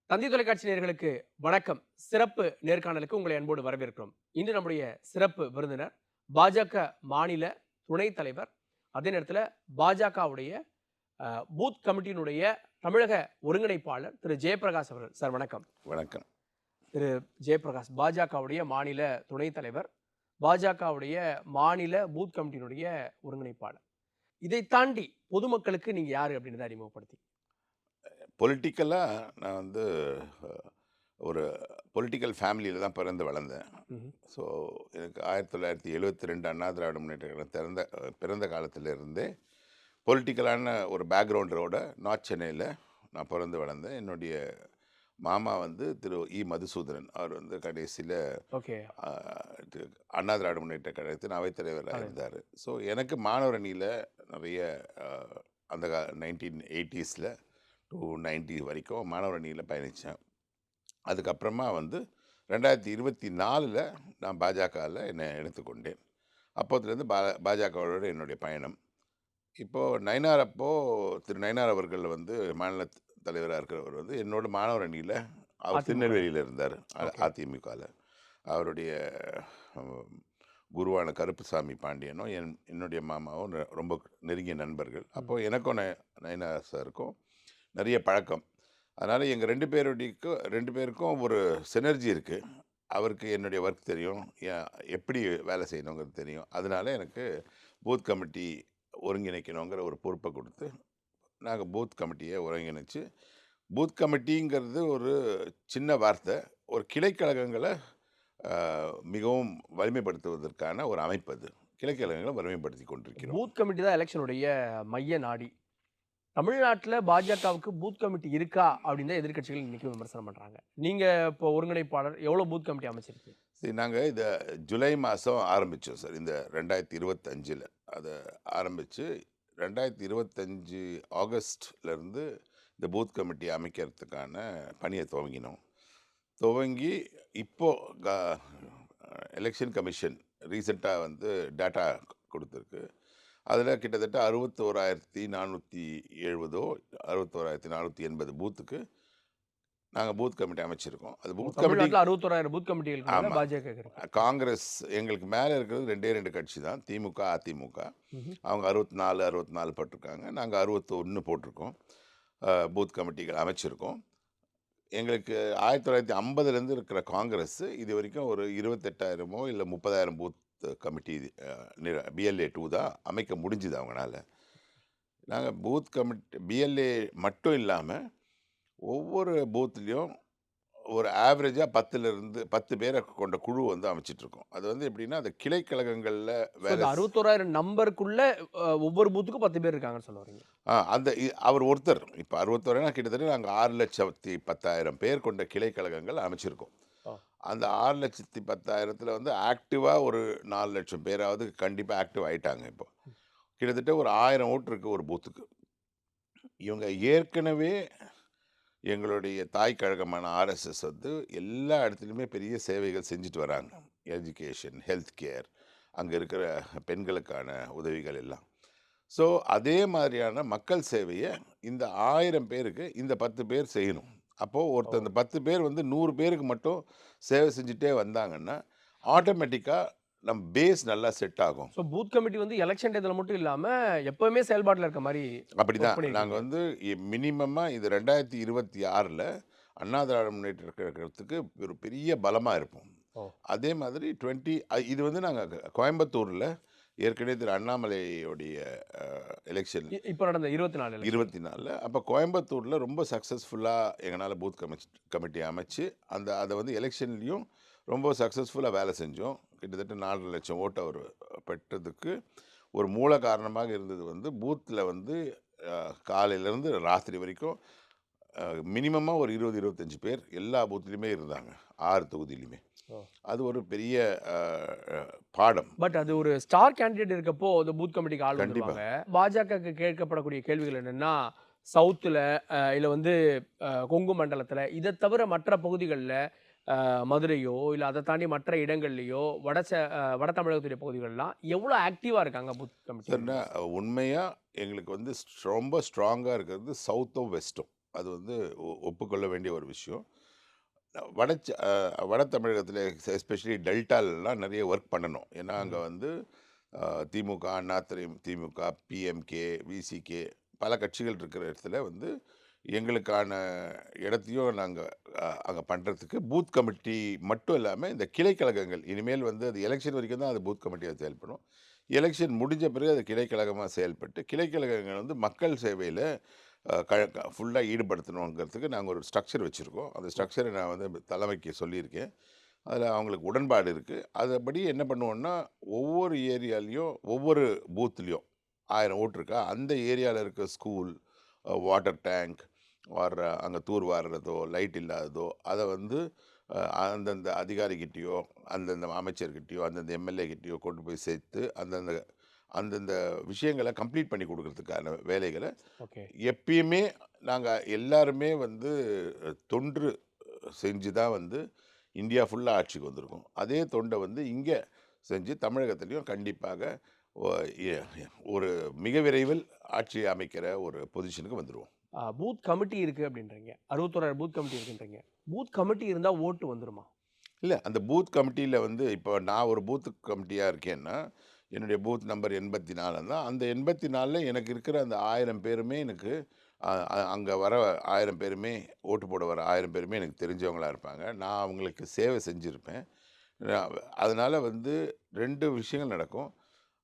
தந்தி தொலைக்காட்சி நேயர்களுக்கு வணக்கம். சிறப்பு நேர்காணலுக்கு உங்களை அன்போடு வரவேற்கிறோம். இன்று நம்முடைய சிறப்பு விருந்தினர் பாஜக மாநில துணைத் தலைவர், அதே நேரத்தில பாஜகவுடைய பூத் கமிட்டியினுடைய தமிழக ஒருங்கிணைப்பாளர் திரு ஜெயப்பிரகாஷ் அவர்கள். சார் வணக்கம். வணக்கம். திரு ஜெயப்பிரகாஷ் பாஜகவுடைய மாநில துணைத் தலைவர், பாஜகவுடைய மாநில பூத் கமிட்டியினுடைய ஒருங்கிணைப்பாளர். இதை தாண்டி பொதுமக்களுக்கு நீங்க யாரு அப்படின்றத அறிமுகப்படுத்தி. பொலிட்டிக்கலா நான் வந்து ஒரு பொலிட்டிக்கல் ஃபேமிலியில தான் பிறந்து வளர்ந்தேன். ம்ஹ்ம். ஸோ எனக்கு 1972 அண்ணா திராவிட முன்னேற்ற கழகம் பிறந்த காலத்திலிருந்தே பொலிட்டிக்கலான ஒரு பேக்ரவுண்டோட நார்த் சென்னையில நான் பிறந்து வளர்ந்தேன். என்னுடைய மாமா வந்து திரு மதுசூதனன். அவர் வந்து கடைசியில ஓகே. அ அண்ணா திராவிட முன்னேற்ற கழகத்தின் அவைத்தலைவரா இருந்தாரு. ஸோ எனக்கு மாணவர் அணியில நிறைய அ அந்த 1980ஸ்ல டூ 90 வரைக்கும் மாணவர் அணியில் பயணித்தேன். அதுக்கப்புறமா வந்து 2024ல் நான் பாஜகவில் என்னை எடுத்துக்கொண்டேன். அப்போதுலேருந்து பாஜகவோட என்னுடைய பயணம். இப்போது திரு நயினார் அவர்கள் வந்து மாநில தலைவராக இருக்கிறவர் வந்து என்னோட மாணவர் அணியில் அவர் திருநெல்வேலியில் இருந்தார். அதிமுகவில் அவருடைய குருவான கருப்புசாமி பாண்டியனும் என்னுடைய மாமாவும் ரொம்ப நெருங்கிய நண்பர்கள். அப்போது எனக்கும் நயினார் சாருக்கும் நிறைய பழக்கம். அதனால் எங்கள் ரெண்டு பேருக்கும் ஒரு சினர்ஜி இருக்குது. அவருக்கு என்னுடைய ஒர்க் தெரியும், எப்படி வேலை செய்யணுங்கிறது தெரியும். அதனால எனக்கு பூத் கமிட்டி ஒருங்கிணைக்கணுங்கிற ஒரு பொறுப்பை கொடுத்து நாங்கள் பூத் கமிட்டியை ஒருங்கிணைச்சு, பூத் கமிட்டிங்கிறது ஒரு சின்ன வார்த்தை. ஒரு கிளைக்கழகங்களை மிகவும் வலிமைப்படுத்துவதற்கான ஒரு அமைப்பு அது. கிளைக்கழகங்களை வலிமைப்படுத்தி கொண்டிருக்கிறோம். பூத் கமிட்டி தான் எலெக்ஷனுடைய மைய நாடி. தமிழ்நாட்டுல பாஜகவுக்கு பூத் கமிட்டி இருக்கா அப்படின்னு தான் எதிர்க்கட்சிகள் இன்னைக்கு விமர்சனம் பண்றாங்க. நீங்க இப்போ ஒருங்கிணைப்பாளர் எவ்வளவு பூத் கமிட்டி அமைச்சிருக்கீங்க? சரி, நாங்கள் இதை ஜூலை மாதம் ஆரம்பித்தோம் சார். இந்த 2025ல் அதை ஆரம்பித்து 2025 ஆகஸ்ட்லேருந்து இந்த பூத் கமிட்டி அமைக்கிறதுக்கான பணியை துவங்கி இப்போது எலெக்ஷன் கமிஷன் ரீசெண்டாக வந்து டேட்டா கொடுத்துருக்கு. அதில் கிட்டத்தட்ட 61,470 61,480 பூத்துக்கு நாங்கள் பூத் கமிட்டி அமைச்சிருக்கோம். அது பூத் கமிட்டி 61,000 பூத் கமிட்டிகள் பாஜக இருக்கு. காங்கிரஸ் எங்களுக்கு மேலே இருக்கிறது 2 கட்சி தான், திமுக அதிமுக. அவங்க 64 போட்டிருக்காங்க, நாங்கள் 61 போட்டிருக்கோம். பூத் கமிட்டிகள் அமைச்சிருக்கோம். எங்களுக்கு 1950லேருந்து இருக்கிற காங்கிரஸ் இது வரைக்கும் ஒரு 28,000 இல்லை 30,000 பூத் கமிட்டி BLA 2 தான் அமைக்க முடிஞ்சுது அவங்களால. நாங்கள் பூத் கமிட்டி BLA மட்டும் இல்லாமல் ஒவ்வொரு பூத்லேயும் ஒரு ஆவரேஜாக 10 பேரை கொண்ட குழு வந்து அமைச்சிட்ருக்கோம். அது வந்து எப்படின்னா அந்த கிளைக்கழகங்களில் வேலை 61,000 நம்பருக்குள்ள ஒவ்வொரு பூத்துக்கும் 10 பேர் இருக்காங்கன்னு சொல்ல வரீங்க. அந்த அவர் ஒருத்தர். இப்போ 61 கிட்டத்தட்ட நாங்கள் 6,10,000 பேர் கொண்ட கிளைக்கழகங்கள் அமைச்சிருக்கோம். அந்த 6,10,000 வந்து ஆக்டிவாக ஒரு 4,00,000 பேராவது கண்டிப்பாக ஆக்டிவ் ஆகிட்டாங்க. இப்போ கிட்டத்தட்ட ஒரு 1000 ஓட்டு இருக்குது ஒரு பூத்துக்கு. இவங்க ஏற்கனவே எங்களுடைய தாய் கழகமான RSS வந்து எல்லா இடத்துலையுமே பெரிய சேவைகள் செஞ்சுட்டு வராங்க. எஜுகேஷன், ஹெல்த் கேர், அங்கே இருக்கிற பெண்களுக்கான உதவிகள் எல்லாம். ஸோ அதே மாதிரியான மக்கள் சேவையை இந்த 1000 பேருக்கு இந்த 10 பேர் செய்யணும். அப்போது இந்த 10 பேர் வந்து 100 பேருக்கு மட்டும் சேவை செஞ்சுட்டே வந்தாங்கன்னா ஆட்டோமேட்டிக்காக நம்ம பேஸ் நல்லா செட் ஆகும். ஸோ பூத் கமிட்டி வந்து எலெக்ஷன் டேத்தில் மட்டும் இல்லாமல் எப்போவுமே செயல்பாட்டில் இருக்க மாதிரி அப்படிதான். நாங்கள் வந்து மினிமமாக இது 2026ல் அண்ணா திராவிட முன்னேற்ற கழகத்துக்கு ஒரு பெரிய பலமாக இருப்போம். அதே மாதிரி இது வந்து நாங்கள் கோயம்புத்தூரில் ஏற்கனவே திரு அண்ணாமலையோடைய எலெக்ஷன் இப்போ நடந்த 24 அப்போ கோயம்புத்தூரில் ரொம்ப சக்ஸஸ்ஃபுல்லாக எங்களால் பூத் கமிட்டி அமைச்சு அதை வந்து எலெக்ஷன்லேயும் ரொம்ப சக்ஸஸ்ஃபுல்லாக வேலை செஞ்சோம். கிட்டத்தட்ட 4,00,000 ஓட்டு அவர் பெற்றதுக்கு ஒரு மூல காரணமாக இருந்தது வந்து பூத்தில் வந்து காலையிலேருந்து ராத்திரி வரைக்கும் மினிமமாக ஒரு 20-25 பேர் எல்லா பூத்துலேயுமே இருந்தாங்க, 6 தொகுதியிலுமே. அது ஒரு பெரிய பாடம். பட் அது ஒரு ஸ்டார் கேண்டிடேட் இருக்கப்போ அந்த பூத் கமிட்டிக்கு ஆள் வந்துருவாங்க. பாஜகவுக்கு கேட்கப்படக்கூடிய கேள்விகள் என்னன்னா, சவுத்தில் இல்லை வந்து கொங்கு மண்டலத்தில், இதை தவிர மற்ற பகுதிகளில் மதுரையோ இல்லை அதை தாண்டி மற்ற இடங்கள்லையோ வட தமிழகத்துடைய பகுதிகளெலாம் எவ்வளோ ஆக்டிவாக இருக்காங்க பூத் கமிட்டி? உண்மையாக எங்களுக்கு வந்து ரொம்ப ஸ்ட்ராங்காக இருக்கிறது சவுத்தும் வெஸ்ட்டும். அது வந்து ஒப்புக்கொள்ள வேண்டிய ஒரு விஷயம். வட வட தமிழகத்தில் எஸ்பெஷலி டெல்டாலலாம் நிறைய ஒர்க் பண்ணணும். ஏன்னா அங்கே ம். வந்து திமுக, அண்ணா திமுக, பிஎம்கே, விசிகே பல கட்சிகள் இருக்கிற இடத்துல வந்து எங்களுக்கான இடத்தையும் நாங்கள் அங்கே பண்ணுறதுக்கு பூத் கமிட்டி மட்டும் இல்லாமல் இந்த கிளைக்கழகங்கள் இனிமேல் வந்து அது எலெக்ஷன் வரைக்கும் தான் அது பூத் கமிட்டியாக செயல்படும். எலெக்ஷன் முடிஞ்ச பிறகு அது கிளைக்கழகமாக செயல்பட்டு கிளைக்கழகங்கள் வந்து மக்கள் சேவையில் ஃபுல்லாக ஈடுபடுத்தணுங்கிறதுக்கு நாங்கள் ஒரு ஸ்ட்ரக்சர் வச்சுருக்கோம். அந்த ஸ்ட்ரக்சரை நான் வந்து தலைமைக்கு சொல்லியிருக்கேன். அதில் அவங்களுக்கு உடன்பாடு இருக்குது. அதுபடி என்ன பண்ணுவோன்னா, ஒவ்வொரு ஏரியாலையும் ஒவ்வொரு பூத்துலேயும் 1000 ஓட்டு இருக்கா, அந்த ஏரியாவில் இருக்க ஸ்கூல், வாட்டர் டேங்க் ஆர் அங்கே தூர் வாருறதோ லைட் இல்லாததோ அதை வந்து அந்தந்த அதிகாரிகிட்டேயோ அந்தந்த அமைச்சர்கிட்டயோ அந்தந்த எம்எல்ஏ கிட்டேயோ கொண்டு போய் சேர்த்து அந்தந்த அந்தந்த விஷயங்களை கம்ப்ளீட் பண்ணி கொடுக்கறதுக்கான வேலைகளை ஓகே. எப்பயுமே நாங்கள் எல்லாருமே வந்து தொன்று செஞ்சு தான் வந்து இந்தியா ஃபுல்லாக ஆட்சிக்கு வந்திருக்கோம். அதே தொண்டை வந்து இங்கே செஞ்சு தமிழகத்திலையும் கண்டிப்பாக ஒரு மிக விரைவில் ஆட்சி அமைக்கிற ஒரு பொசிஷனுக்கு வந்துடுவோம். பூத் கமிட்டி இருக்கு அப்படின்றீங்க. 61 பூத் கமிட்டி இருக்குன்றீங்க. பூத் கமிட்டி இருந்தா ஓட்டு வந்துருமா? இல்லை, அந்த பூத் கமிட்டியில் வந்து இப்போ நான் ஒரு பூத் கமிட்டியாக இருக்கேன்னா என்னுடைய பூத் நம்பர் 84 தான். அந்த 84ல் எனக்கு இருக்கிற அந்த 1000 பேருமே எனக்கு அங்கே வர 1000 பேருமே ஓட்டு போட வர 1000 பேருமே எனக்கு தெரிஞ்சவங்களா இருப்பாங்க. நான் அவங்களுக்கு சேவை செஞ்சுருப்பேன். அதனால் வந்து 2 விஷயங்கள் நடக்கும்.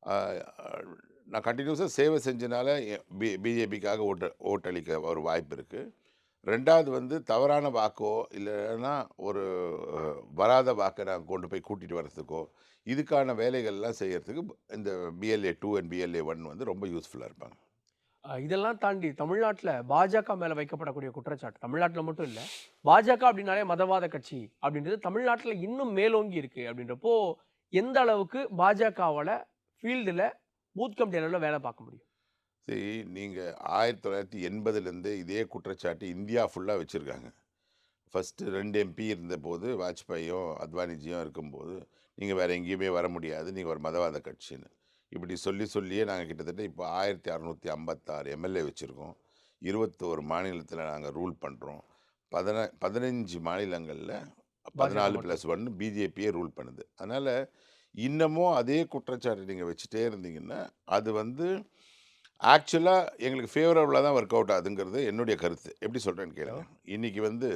ஆ, நான் கண்டினியூஸாக சேவை செஞ்சனால பிஜேபிக்காக ஓட்டளிக்க ஒரு வாய்ப்பு இருக்குது. 2வது வந்து தவறான வாக்கோ இல்லைன்னா ஒரு வராத வாக்கை நான் கொண்டு போய் கூட்டிகிட்டு வர்றதுக்கோ இதுக்கான வேலைகள்லாம் செய்யறதுக்கு இந்த பிஎல்ஏ 2 அண்ட் பிஎல்ஏ 1 வந்து ரொம்ப யூஸ்ஃபுல்லாக இருப்பாங்க. இதெல்லாம் தாண்டி தமிழ்நாட்டுல பாஜக மேல வைக்கப்படக்கூடிய குற்றச்சாட்டு, தமிழ்நாட்டுல மட்டும் இல்ல, பாஜக அப்படின்னாலே மதவாத கட்சி அப்படின்றது தமிழ்நாட்டுல இன்னும் மேலோங்கி இருக்கு அப்படின்றப்போ, எந்த அளவுக்கு பாஜகவால ஃபீல்டுல பூத் கமிட்டி அளவுல வேலை பார்க்க முடியும்? சரி, நீங்கள் 1980லேருந்து இதே குற்றச்சாட்டு இந்தியா ஃபுல்லாக வச்சுருக்காங்க. ஃபஸ்ட்டு 2 எம்பி இருந்தபோது வாஜ்பாயும் அத்வானிஜியும் இருக்கும்போது நீங்கள் வேறு எங்கேயுமே வர முடியாது, நீங்கள் ஒரு மதவாத கட்சின்னு இப்படி சொல்லி சொல்லியே நாங்கள் கிட்டத்தட்ட இப்போ 1656 எம்எல்ஏ வச்சுருக்கோம். 21 மாநிலத்தில் நாங்கள் ரூல் பண்ணுறோம். 15 மாநிலங்களில் பாஜக 14 மட்டும். + 1 பிஜேபியே ரூல் பண்ணுது. அதனால் இன்னமும் அதே குற்றச்சாட்டு நீங்கள் வச்சுட்டே இருந்தீங்கன்னா அது வந்து ஆக்சுவலாக எங்களுக்கு ஃபேவரபுளாக தான் ஒர்க் அவுட் ஆகுதுங்கிறது என்னுடைய கருத்து. எப்படி சொல்கிறேன்னு கேளுங்க. இன்றைக்கி வந்து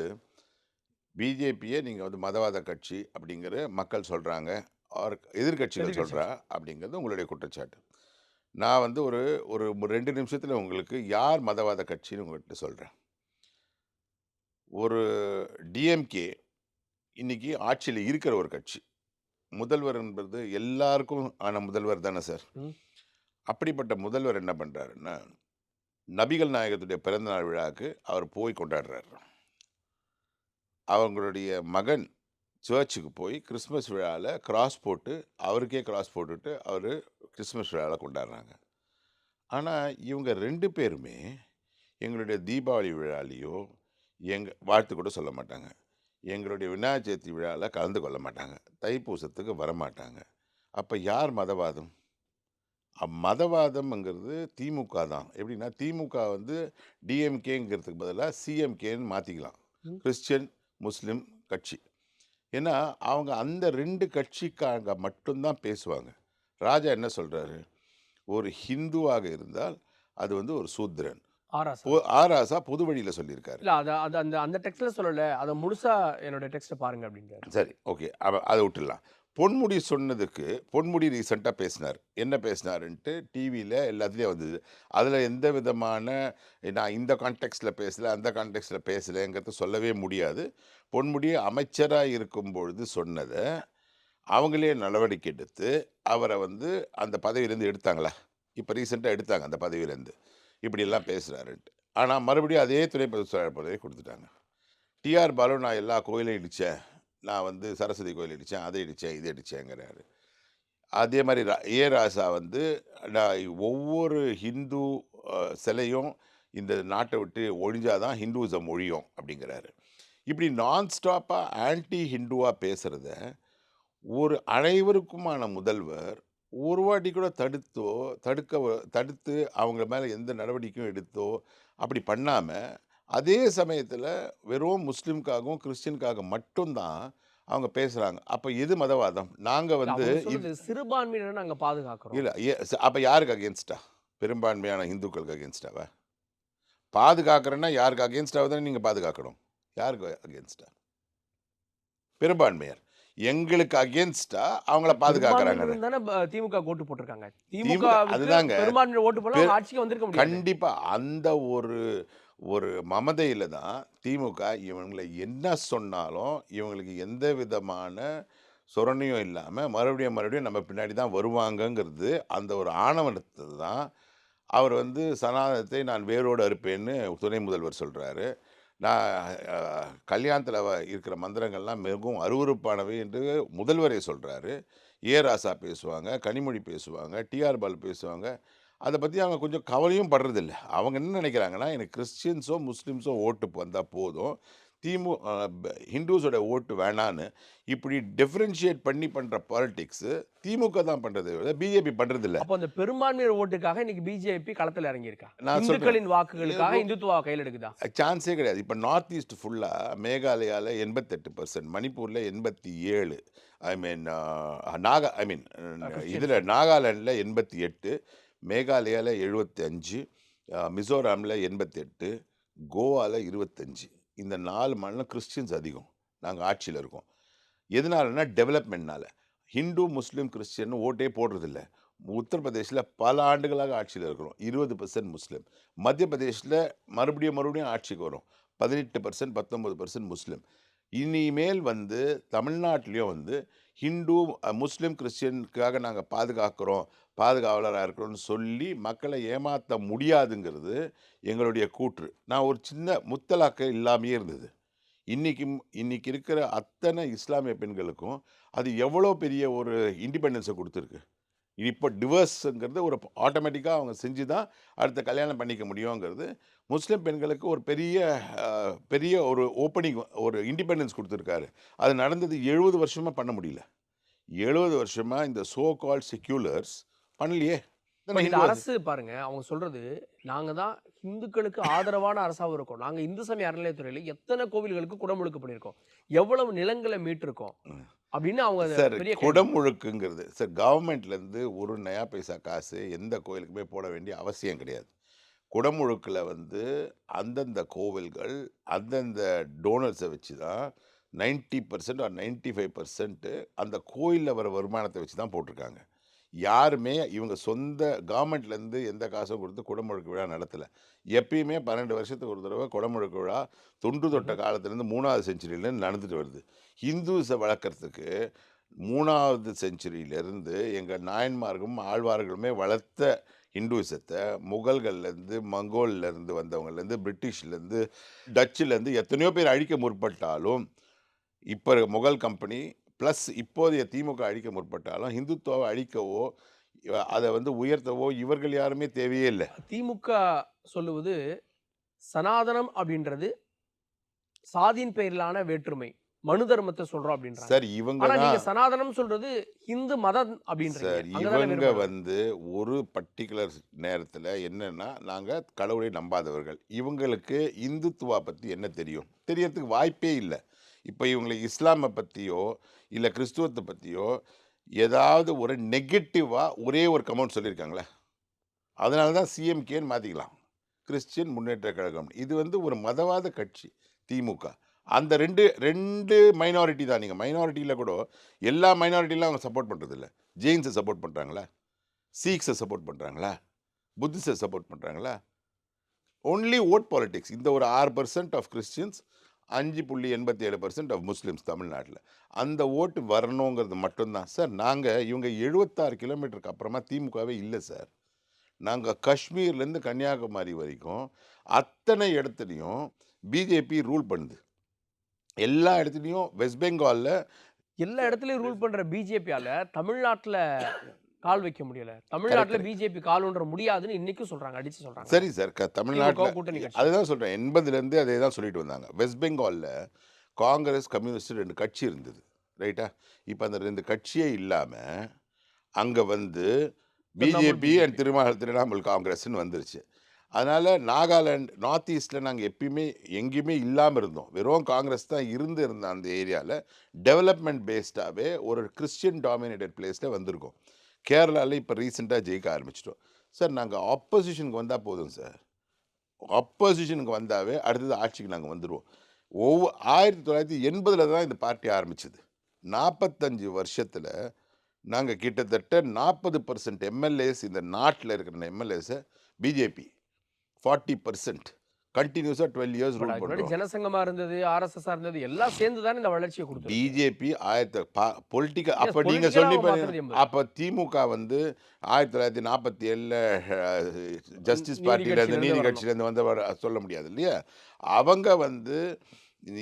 பிஜேபியை நீங்கள் வந்து மதவாத கட்சி அப்படிங்கிற மக்கள் சொல்கிறாங்க, ஆர் எதிர்க்கட்சிகள் எதிர்க்கட்சி. சொல்கிறா அப்படிங்கிறது உங்களுடைய குற்றச்சாட்டு. நான் வந்து ஒரு ஒரு 2 நிமிஷத்தில் உங்களுக்கு யார் மதவாத கட்சின்னு உங்கள்கிட்ட சொல்கிறேன். ஒரு டிஎம்கே இன்னைக்கு ஆட்சியில் இருக்கிற ஒரு கட்சி. முதல்வர் என்பது எல்லாருக்கும் ஆன முதல்வர் தானே சார். ம். அப்படிப்பட்ட முதல்வர் என்ன பண்ணுறாருன்னா, நபிகள் நாயகத்துடைய பிறந்தநாள் விழாவுக்கு அவர் போய் கொண்டாடுறாரு. அவங்களுடைய மகன் சர்ச்சுக்கு போய் கிறிஸ்மஸ் விழாவில் கிராஸ் போட்டு அவருக்கே கிராஸ் போட்டுட்டு அவர் கிறிஸ்மஸ் விழாவில் கொண்டாடுறாங்க. ஆனால் இவங்க 2 பேருமே எங்களுடைய தீபாவளி விழாலேயோ வாழ்த்து கூட சொல்ல மாட்டாங்க. எங்களுடைய விநாயகர் சதுர்த்தி விழாவில் கலந்து கொள்ள மாட்டாங்க. தைப்பூசத்துக்கு வரமாட்டாங்க. அப்போ யார் மதவாதம்? மதவாதம்ங்கிறது திமுக தான். எப்படின்னா திமுக வந்து டிஎம்கேங்கிறதுக்கு பதிலாக சிஎம்கேன்னு மாற்றிக்கலாம். ம். கிறிஸ்டியன் முஸ்லீம் கட்சி. ஏன்னா அவங்க அந்த 2 கட்சிக்காக மட்டும்தான் பேசுவாங்க. ராஜா என்ன சொல்கிறாரு, ஒரு ஹிந்துவாக இருந்தால் அது வந்து ஒரு சூத்திரன். ஆராசா. ஆராசா பொது வழியில் சொல்லியிருக்காரு. இல்ல அத அத அந்த அந்த டெக்ஸ்ட்ல சொல்லல. அத முழுசா என்னோட டெக்ஸ்ட்ட பாருங்க அப்படின்றாரு. சரி, ஓகே. அதை விட்டுடலாம். பொன்முடி சொன்னதுக்கு பொன்முடி ரீசெண்டாக பேசினார். என்ன பேசினாருன்ட்டு டிவியில் எல்லாத்துலேயும் வந்தது. அதில் எந்த விதமான நான் இந்த கான்டெக்ஸ்டில் பேசலை அந்த கான்டெக்ஸ்டில் பேசலைங்கிறத சொல்லவே முடியாது. பொன்முடி அமைச்சராக இருக்கும் பொழுது சொன்னதை அவங்களே நடவடிக்கை எடுத்து அவரை வந்து அந்த பதவியிலேருந்து எடுத்தாங்களா? இப்போ ரீசெண்டாக எடுத்தாங்க அந்த பதவியிலேருந்து. இப்படியெல்லாம் பேசுகிறாருன்ட்டு. ஆனால் மறுபடியும் அதே துணை பொதுச் செயலாளர் பதவியை கொடுத்துட்டாங்க. டிஆர் பாலு நான் எல்லா கோயிலையும் இடித்தேன், நான் வந்து சரஸ்வதி கோயில் இடித்தேன், அதை இடித்தேன், இதை இடித்தேங்கிறாரு. அதே மாதிரி ராசா வந்து நான் ஒவ்வொரு ஹிந்து சிலையும் இந்த நாட்டை விட்டு ஒழிஞ்சாதான் ஹிந்துவிசம் ஒழியும் அப்படிங்கிறாரு. இப்படி நான் ஸ்டாப்பாக ஆன்டி ஹிந்துவாக பேசுகிறத ஒரு அனைவருக்குமான முதல்வர் ஒரு வாட்டி கூட தடுத்து அவங்க மேலே எந்த நடவடிக்கையும் எடுத்தோ அப்படி பண்ணாமல் அதே சமயத்தில் வெறும் முஸ்லீம்காகவும் கிறிஸ்டினுக்காக மட்டும்தான் அவங்க பேசுகிறாங்க. அப்போ எது மதவாதம்? நாங்கள் இல்ல வந்து அவங்க சொல்றது சிறுபான்மையினரை நாங்க பாதுகாக்கிறோம். இல்லை அப்போ யாருக்கு அகேன்ஸ்டா? பெரும்பான்மையான இந்துக்களுக்கு அகேன்ஸ்டாவா? பாதுகாக்கிறேன்னா யாருக்கு அகேன்ஸ்டாக தானே நீங்கள் பாதுகாக்கணும்? யாருக்கு அகேன்ஸ்டா? பெரும்பான்மையர். எங்களுக்கு அகேன்ஸ்டா அவங்கள பாதுகாக்கிறாங்க. பெரும்பான்மையினர் தானே திமுக ஓட்டு போட்டிருக்காங்க. திமுக திமுகவுக்கு அதுதாங்க. பெரும்பான்மையினர் ஓட்டு போடலாம் பெ அவங்க ஆட்சிக்கு வந்திருக்க முடியாது. கண்டிப்பா. அந்த ஒரு ஒரு மமதையில தான் திமுக இவங்கள என்ன சொன்னாலும், இவங்களுக்கு எந்த விதமான சொரணையும் இல்லாம, மறுபடியும் நம்ம பின்னாடி தான் வருவாங்கங்கிறது, அந்த ஒரு ஆணவத்துல தான் அவர் வந்து சனாதனத்தை நான் வேரோடு அறுப்பேன்னு துணை முதல்வர் சொல்றாரு. நான் அ கல்யாணத்தில இருக்கிற மந்திரங்கள்லாம் மிகவும் அருவருப்பானவை என்று முதல்வரே சொல்றாரு. ராசா பேசுவாங்க, கனிமொழி பேசுவாங்க, டிஆர் பாலு பேசுவாங்க. அத பத்தி அவங்க கொஞ்சம் கவலையும் படுறதில்ல. அவங்க என்ன நினைக்கிறாங்கன்னா, எனக்கு கிறிஸ்டியன்ஸோ, முஸ்லிம்ஸோ ஓட்டு வந்தா போதும். திமு அ ப ஹிந்துஸோட ஓட்டு வேணான்னு இப்படி டிஃபரன்ஷியேட் பண்ணி பண்ற பாலிடிக்ஸு திமுக தான் பண்றதே விட பிஜேபி பண்றதில்ல. அப்போ அந்த பெரும்பான்மையினர் ஓட்டுக்காக இன்னைக்கு பிஜேபி களத்துல இறங்கியிருக்கா? நான் சொல்றேன். இந்துக்களின் வாக்குகளுக்காக இந்துத்துவா கையில் எடுக்குதா? சான்ஸே கிடையாது. இப்ப நார்த் ஈஸ்ட் ஃபுல்லா மேகாலயால 88%, மணிப்பூர்ல 87, ஐ மீன் ஐ மீன் இதுல கிறிஸ்டியன்ஸ். நாகாலாந்துல 88, மேகாலயால 75, மிசோராம்ல 88, கோவால 25. இந்த 4 மாநிலம் கிறிஸ்டியன்ஸ் அதிகம். நாங்க ஆட்சியில இருக்கோம். எதனாலன்னா டெவலப்மெண்ட்னால. ஹிந்து, முஸ்லீம், கிறிஸ்டியன் ஓட்டே போடுறதில்ல. உத்தரப்பிரதேஷ்ல பல ஆண்டுகளாக ஆட்சியில இருக்கிறோம். 20% முஸ்லீம். மத்திய பிரதேஷ்ல மறுபடியும் ஆட்சிக்கு வரும். 18%, 19% முஸ்லீம். இனிமேல் வந்து தமிழ்நாட்டிலயும் வந்து ஹிந்து, முஸ்லீம், கிறிஸ்டியனுக்காக நாங்க பாதுகாவலரா இருக்கிறோம்னு சொல்லி மக்களை ஏமாத்த முடியாதுங்கிறது எங்களுடைய கூற்று. நான் ஒரு சின்ன முத்தலாக்கு இல்லாமயே இருந்தது. இன்னைக்கு இருக்கிற அத்தனை இஸ்லாமிய பெண்களுக்கும் அது எவ்வளோ பெரிய ஒரு இண்டிபெண்டன்ஸை கொடுத்துருக்கு. இப்போ டிவோர்ஸுங்கிறது ஒரு ஆட்டோமேட்டிக்கா அவங்க செஞ்சு தான் அடுத்த கல்யாணம் பண்ணிக்க முடியுங்கிறது, முஸ்லிம் பெண்களுக்கு ஒரு பெரிய ஒரு ஓப்பனிங், ஒரு இண்டிபெண்டன்ஸ் குடுத்துருக்காரு. அது நடந்தது 70 வருஷமா பண்ண முடியல. 70 வருஷமா இந்த சோ கால்ட் செக்யூலர்ஸ் பண்ணலையே. இப்ப இத்தனை இந்த ஹிந்து அரசு பாருங்க, அவங்க சொல்றது, நாங்க தான் இந்துக்களுக்கு ஆதரவான அரசாவும் இருக்கோம். நாங்க இந்து சமய அறநிலையத்துறையில எத்தன கோவில்களுக்கு குடமுழுக்கு பண்ணியிருக்கோம். எவ்வளவு நிலங்கள மீட்டிருக்கோம். அப்படின்னு அவங்க அத சார் பெரிய கேள்வி. குடமுழுக்குங்கிறது சார் கவர்மெண்ட்லேருந்து ஒரு நயா பைசா காசு எந்த கோயிலுக்குமே போட வேண்டிய அவசியம் கிடையாது. குடமுழுக்குல வந்து அந்தந்த கோவில்கள், அந்தந்த டோனர்ஸ வச்சு தான் 90% ஆர் 95% அந்த கோயில்ல வர வருமானத்த வச்சு தான் போட்டிருக்காங்க. யாருமே இவங்க சொந்த கவர்மெண்ட்லேருந்து எந்த காசும் கொடுத்து குடமுழுக்கு விழா நடத்தல. எப்பயுமே 12 வருஷத்துக்கு ஒரு தடவ குடமுழுக்கு விழா தொன்று தொட்ட ம்ஹ்ம். காலத்துலேருந்து 3வது செஞ்சுரியிலேருந்து நடந்துட்டு வருது. ஹிந்துஸ வளர்க்கறதுக்கு 3வது செஞ்சுரியிலேருந்து எங்க நாயன்மார்களும், ஆழ்வார்களுமே வளர்த்த ஹிந்துயிசத்த முகல்கள்லேருந்து, மங்கோல்லேருந்து வந்தவங்கலேருந்து, பிரிட்டிஷ்லேருந்து, டச்சுலேருந்து எத்தனையோ பேர் அழிக்க முற்பட்டாலும், இப்ப முகல் கம்பெனி பிளஸ் இப்போதைய திமுக அழிக்க முற்பட்டாலும், ஹிந்துத்துவாவ அழிக்கவோ, அத வந்து உயர்த்தவோ இவர்கள் யாருமே தேவையே இல்ல. திமுக சொல்லுவது, சனாதனம் அப்படின்றது சாதியின் பெயரிலான வேற்றுமை. மனு தர்மத்த சொல்றோம் அப்படின்றாங்க. சார் இவங்க ஆனா நீங்க தான் சனாதனம் சொல்றது இந்து மதம் அப்படின்றீங்க. சார் அங்க தானே இவங்க வேறுபாடு வருது. வந்து ஒரு பர்ட்டிகுலர் நேரத்துல என்னன்னா, நாங்க கடவுளை நம்பாதவர்கள். இவங்களுக்கு இந்துத்துவா பத்தி என்ன தெரியும்? தெரியறதுக்கு வாய்ப்பே இல்ல. இப்ப இவங்கள இஸ்லாம பத்தியோ, இல்ல கிறிஸ்துவத்த பத்தியோ ஏதாவது ஒரு நெகட்டிவா ஒரே ஒரு கமெண்ட் சொல்லியிருக்காங்களா? அதனால தான் சிஎம்கேன்னு மாத்திக்கலாம். கிறிஸ்டியன் முன்னேற்ற கழகம். இது வந்து ஒரு மதவாத கட்சி திமுக. அந்த 2 மைனாரிட்டி தான். நீங்க மைனாரிட்டில கூட எல்லா மைனாரிட்டிலாம் அவங்க சப்போர்ட் பண்றதில்ல. ஜெயின்ஸ சப்போர்ட் பண்றாங்களா? சீக்ஸ சப்போர்ட் பண்றாங்களா? புத்திஸ்ட சப்போர்ட் பண்றாங்களா? Only vote politics. இந்த ஒரு 6% ஆஃப் கிறிஸ்டியன்ஸ், 5.87% ஆஃப் முஸ்லிம்ஸ் தமிழ்நாட்ல. அந்த ஓட்டு வரணுங்கிறது மட்டும் தான். சார் நாங்க இவங்க 76 கிலோமீட்டருக்கு அப்புறமா திமுகவே இல்ல சார். நாங்க காஷ்மீர்லேருந்து கன்னியாகுமரி வரைக்கும் அத்தனை இடத்துலயும் பிஜேபி ரூல் பண்ணுது. எல்லா இடத்துலயும் வெஸ்ட் பெங்கால்ல எல்லா இடத்துலயும் ரூல் பண்ற பிஜேபியால தமிழ்நாட்டுல கால் வைக்க முடியல. தமிழ்நாட்டுல கரெக்ட். பிஜேபி கால் ஊன்ற முடியாதுன்னு இன்னைக்கும் சொல்றாங்க. அடிச்சு சொல்றாங்க. சரி சார். தமிழ்நாட்டுல திமுக கூட்டணி கட்சி. அதுதான் சொல்றேன். 80லேருந்து அதே தான் சொல்லிட்டு வந்தாங்க. வெஸ்ட் பெங்கால்ல காங்கிரஸ், கம்யூனிஸ்ட் 2 கட்சி இருந்தது. ரைட்டா? இப்ப அந்த 2 கட்சியே இல்லாம, அங்க வந்து Trinamool BJP and BJP. Trinamool காங்கிரஸ்ன்னு வந்துருச்சு. அதனால நாகாலாந்து, நார்த் ஈஸ்ட்ல நாங்க எப்பயுமே எங்கேயுமே இல்லாம இருந்தோம். வெறும் காங்கிரஸ் தான் இருந்த அந்த ஏரியால டெவலப்மெண்ட் பேஸ்டாவே ஒரு கிறிஸ்டியன் டாமினேட்டட் பிளேஸ்ல வந்திருக்கோம். கேரளால இப்ப ரீசென்ட்டா ஜெயிக்க ஆரம்பிச்சுட்டோம். சார் நாங்க ஆப்போசிஷனுக்கு வந்தா போதும் சார். ஆப்போசிஷனுக்கு வந்தாவே அடுத்தது ஆட்சிக்கு நாங்க வந்துருவோம். 1980ல தான் இந்த பார்ட்டி ஆரம்பிச்சது. 45 வருஷத்துல நாங்க கிட்டத்தட்ட 40% எம்எல்ஏஸ் இந்த நாட்டுல இருக்கிற எம்எல்ஏஸ பிஜேபி 40% கன்டினியூஸா 12 இயர்ஸ் பட் ரூல் அதுக்கு முன்னாடி பண்றோம். ஜனசங்கமா இருந்தது, ஆர்எஸ்எஸ்ஸா இருந்தது, எல்லாம் சேர்ந்து தானே இந்த வளர்ச்சிய குடுத்துருக்கு. பிஜேபி பொலிட்டிக்கல் எஸ் அப்ப நீங்க பொலிட்டிக்கலா சொல்லி அவங்க பாருங்க. மாத்துனது 80. அப்ப திமுக வந்து 1947ல ஜஸ்டிஸ் நீதி பார்ட்டில இருந்து கட்சியிலிருந்து நீதி வரணும். கட்சியில இருந்து வந்தவர் சொல்ல முடியாது இல்லையா? அவங்க வந்து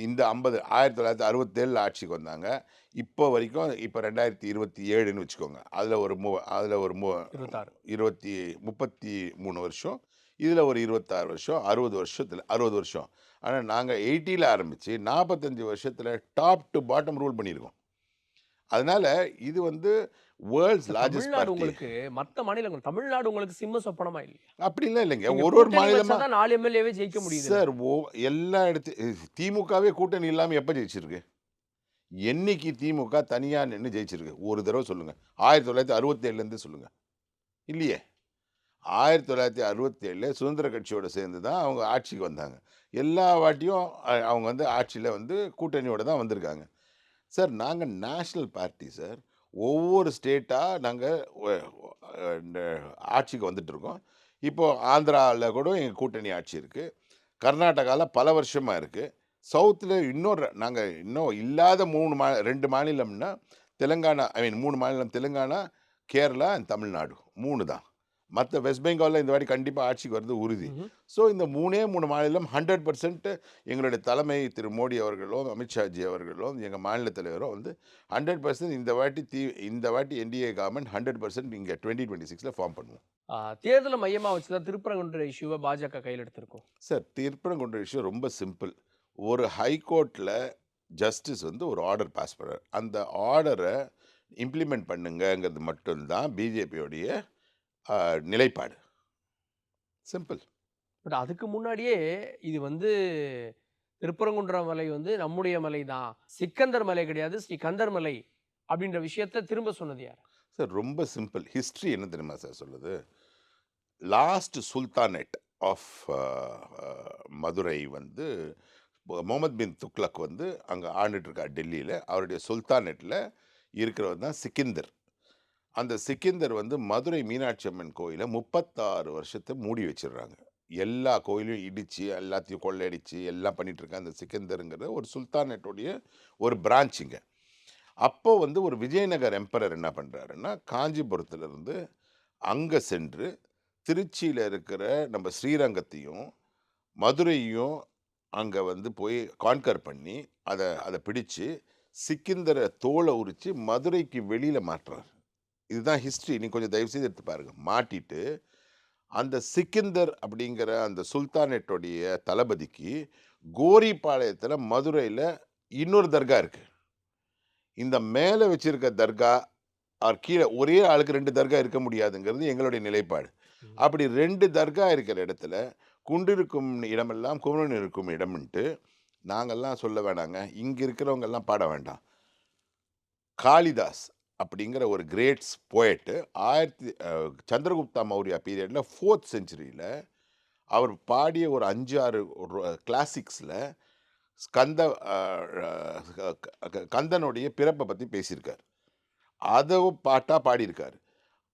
இந்த 1967ல ஆட்சிக்கு வந்தாங்க. இப்போ வரைக்கும் இப்ப 2027ன்னு வச்சுக்கோங்க. அதுல ஒரு 26. 33 வருஷம். இதுல ஒரு 26 வருஷம். 60 வருஷம். ஆனா நாங்க 80ல ஆரம்பிச்சு 45 வருஷத்துல டாப் டூ பாட்டம் ரூல் பண்ணியிருக்கோம். அதனால இது வந்து வேர்ல்ட்ஸ் இப்ப லார்ஜஸ்ட் தமிழ்நாடு பார்ட்டி. உங்களுக்கு மத்த மாநிலங்கள் தமிழ்நாடு உங்களுக்கு சிம்ம சொப்பனமா இல்லையா? அப்படிலாம் இல்லைங்க. நீங்க ஒரு கூட்டணி வச்சா மாநிலமா தான் 4 எம்எல்ஏவே ஜெயிக்க முடியுதுல்ல. சார் எல்லா திமுகவே கூட்டணி இல்லாம எப்ப ஜெயிச்சிருக்கு? என்னைக்கு திமுக தனியா நின்னு ஜெயிச்சிருக்கு? ஒரு தடவ சொல்லுங்க. 1967லேருந்து சொல்லுங்க. இல்லையே. 1967ல சுதந்திர கட்சியோட சேர்ந்து தான் அவங்க ஆட்சிக்கு வந்தாங்க. எல்லா வாட்டியும் அவங்க வந்து ஆட்சியில வந்து கூட்டணியோட தான் வந்திருக்காங்க. சார் நாங்க நேஷனல் பார்ட்டி சார். ஒவ்வொரு ஸ்டேட்டா நாங்க ஒ இந்த ஆட்சிக்கு வந்துட்டுருக்கோம். இப்போ ஆந்திரால கூட எங்க கூட்டணி ஆட்சி இருக்கு. கர்நாடகால பல வருஷமா இருக்கு. சவுத்ல நாங்க இன்னும் இல்லாத 2 மாநிலம்னா தெலுங்கானா ஐ மீன் 3 மாநிலம் தெலுங்கானா, கேரளா அண்ட் தமிழ்நாடு 3 தான். மத்த வெஸ்ட் பெங்கால்ல இந்த வாட்டி கண்டிப்பா ஆட்சிக்கு வர்றது உறுதி. ம்ஹ்ம். ஸோ இந்த 3 மாநிலம் 100% எங்களுடைய தலைமை திரு மோடி அவர்களும், அமித்ஷாஜி அவர்களும், எங்க மாநில தலைவரும் வந்து 100% இந்த வாட்டி என்டிஏ கவர்ன்மென்ட் 100% இங்க 2026ல ஃபார்ம் பண்ணுவோம். தேர்தல மையமா வச்சு தான் திருப்பரங்குன்ற இஷ்யூவ பாஜக கையில எடுத்திருக்கோம். சார் திருப்பரங்குன்ற விஷயம் ரொம்ப சிம்பிள். ஒரு ஹைகோர்ட்ல ஜஸ்டிஸ் வந்து ஒரு ஆர்டர் பாஸ் பண்றாரு. அந்த ஆர்டர இம்ப்ளிமெண்ட் பண்ணுங்கங்கிறது மட்டும் தான் பிஜேபியோடைய நிலைப்பாடு. சிம்பிள். பட் அதுக்கு முன்னாடியே இது வந்து திருப்பரங்குன்ற மலை வந்து நம்முடைய மலை தான். சிக்கந்தர் மலை கிடையாது, ஸ்ரீ கந்தர் மலை அப்படின்ற விஷயத்த திரும்ப சொன்னது யாரு? சார் ரொம்ப சிம்பிள். ஹிஸ்டரி என்ன தெரியுமா சார் சொல்லுது? லாஸ்ட் சுல்தானேட் ஆஃப் மதுரை வந்து முகமது பின் துக்ளக் வந்து அங்க ஆண்டுட்டு இருக்கார் டெல்லியில. அவருடைய சுல்தானேட்ல இருக்கிறவர் தான் சிக்கிந்தர். அந்த சிக்கிந்தர் வந்து மதுரை மீனாட்சி அம்மன் கோயில 36 வருஷத்த மூடி வச்சுடுறாங்க. எல்லா கோயிலையும் இடிச்சு, எல்லாத்தையும் கொள்ளையடிச்சு, எல்லாம் பண்ணிட்டு இருக்க அந்த சிக்கந்தருங்கிற ஒரு சுல்தானேட்டுடைய ஒரு பிரான்ச்சுங்க. அப்போ வந்து ஒரு விஜயநகர் எம்பரர் என்ன பண்றாருன்னா, காஞ்சிபுரத்திலிருந்து அங்க சென்று, திருச்சியில இருக்கிற நம்ம ஸ்ரீரங்கத்தையும், மதுரையும் அங்க வந்து போய் கான்கர் பண்ணி, அத அத பிடிச்சு, சிக்கிந்தர தோல உரிச்சு மதுரைக்கு வெளியில மாட்டுறாரு. இதுதான் ஹிஸ்டரி. நீங்க கொஞ்சம் தயவு செய்து எடுத்து பாருங்க. மாட்டிட்டு, அந்த சிக்கிந்தர் அப்படிங்கிற அந்த சுல்தானேட்டுடைய தளபதிக்கு கோரிப்பாளையத்தில மதுரையில இன்னொரு தர்கா இருக்கு. இந்த மேல வச்சிருக்க தர்கா கீழ ஒரே ஆளுக்கு 2 தர்கா இருக்க முடியாதுங்கிறது எங்களுடைய நிலைப்பாடு. ம். அப்படி 2 தர்கா இருக்கிற இடத்துல, குண்டிருக்கும் இடமெல்லாம் குமரன் இருக்கும் இடம்ன்ட்டு, நாங்கலாம் சொல்ல வேணாங்க. இங்க இருக்கிறவங்கலாம் பாட வேண்டாம். காளிதாஸ் அப்படிங்கிற ஒரு கிரேட்ஸ் போயட் சந்திரகுப்தா மௌரியா பீரியட்ல 4த் செஞ்சுரியில அவர் பாடிய ஒரு 5, 6 கிளாசிக்ஸ்ல ஸ்கந்த அ அ கந்தனுடைய பிறப்ப பத்தி பேசியிருக்காரு. அத பாட்டா பாடியிருக்காரு.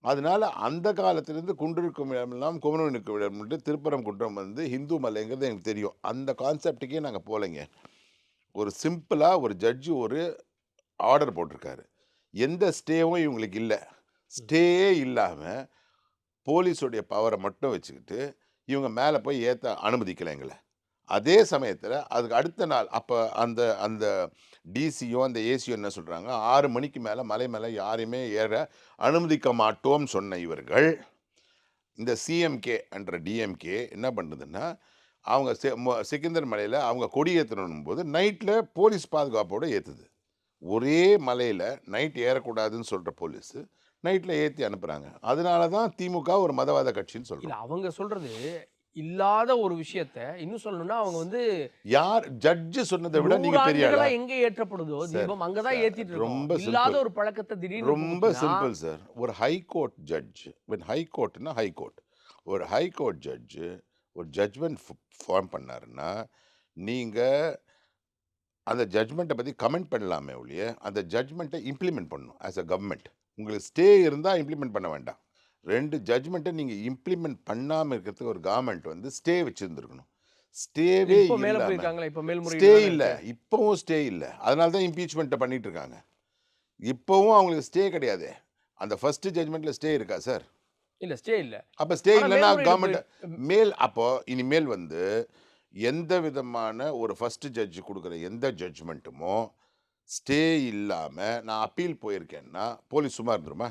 அதனால அந்த காலத்திலிருந்து குன்றிருக்கும் இடமெல்லாம் குமரன் இருக்கும் இடம்ன்ட்டு திருப்பரங்குன்றம் வந்து ஹிந்து மலைங்கிறது எனக்கு தெரியும். அந்த கான்செப்ட்டுக்கே நாங்க போலைங்க. ஒரு சிம்பிளா ஒரு ஜட்ஜ் ஒரு ஆர்டர் போட்டிருக்காரு. எந்த ஸ்டேவும் இவங்களுக்கு இல்ல. ம். ஸ்டேயே இல்லாம போலீஸுடைய பவர மட்டும் வச்சுக்கிட்டு, இவங்க மேல போய் ஏத்த அனுமதிக்கல எங்கள. அதே சமயத்தில அதுக்கு அடுத்த நாள் அப்ப அந்த அந்த டிசியும், அந்த ஏசியும் என்ன சொல்றாங்க, 6 மணிக்கு மேல மலை மேல யாரையுமே ஏற அனுமதிக்க மாட்டோம்னு சொன்ன இவர்கள், இந்த சிஎம்கே என்ற டிஎம்கே என்ன பண்ணுதுன்னா, அவங்க சிக்கந்தர் மலையில அவங்க கொடி ஏத்தணும்போது நைட்ல போலீஸ் பாதுகாப்போட ஏத்துது. ஒரே மலையில நைட் ஏறக்கூடாதுன்னு சொல்ற போலீஸு, நைட்ல ஏத்தி அனுப்புறாங்க. அதனால தான் திமுக ஒரு மதவாத கட்சின்னு இல்ல சொல்றோம். அவங்க சொல்றது இல்லாத ஒரு விஷயத்த இன்னும் சொல்லணும்னா அவங்க வந்து யார் ஜட்ஜு சொன்னதை விட 100 நீங்க பெரிய ஆளா? ஆண்டுகளா எங்க ஏற்றப்படுதோ சார், தீபம் அங்கதான் சார் ஏத்திட்டு இருக்கோம். ரொம்ப இல்லாத சிம்பிள். ஒரு பழக்கத்தை திடீர்னு ரொம்ப புகுத்தினா சிம்பிள் சார். ஒரு ஹை கோர்ட் ஜட்ஜ் ஹை கோர்ட்னா ஹை கோர்ட். ஒரு ஹை கோர்ட் ஜட்ஜு ஒரு ஜட்ஜ்மெண்ட் ஃபார்ம் பண்ணாருன்னா, நீங்க அந்த ஜட்ஜ்மெண்ட்ட பத்தி கமெண்ட் பண்ணலாமே ஒழிய, அந்த ஜட்ஜ்மெண்ட்ட இம்ப்ளிமெண்ட் பண்ணணும் ஆஸ் அ கவர்ன்மெண்ட். உங்களுக்கு ஸ்டே இருந்தா இம்ப்ளிமெண்ட் பண்ண வேண்டாம். 2 ஜட்ஜ்மெண்ட்ட நீங்க இம்ப்ளிமெண்ட் பண்ணாம இருக்கிறதுக்கு ஒரு கவர்ன்மெண்ட் வந்து ஸ்டே வச்சிருந்திருக்கணும். ஸ்டேவே இப்போ மேல இல்லாம போயிருக்காங்களா? இப்போ ஸ்டே மேல்முறையீடு தானே இல்ல. இருக்கு. இப்பவும் ஸ்டே இல்ல. அதனால தான் இம்பீச்மென்ட்ட பண்ணிட்டு இருக்காங்க. இப்பவும் அவங்களுக்கு ஸ்டே கிடையாதே. அந்த ஃபர்ஸ்ட் ஜட்ஜ்மெண்ட்ல ஸ்டே இருக்கா சார்? இல்ல ஸ்டே இல்ல. அப்ப ஸ்டே ஆனா இல்லன்னா மேல்முறையீடு போய் கவர்ன்மெண்ட் அப்போ இனிமேல் வந்து எந்த விதமான ஒரு ஃபர்ஸ்ட் ஜட்ஜ் குடுக்குற எந்த ஜட்ஜ்மெண்ட்டுமோ ஸ்டே இல்லாம நான் அப்பீல் போயிருக்கேன்னா, போலீஸ் சும்மா இருந்துருமா?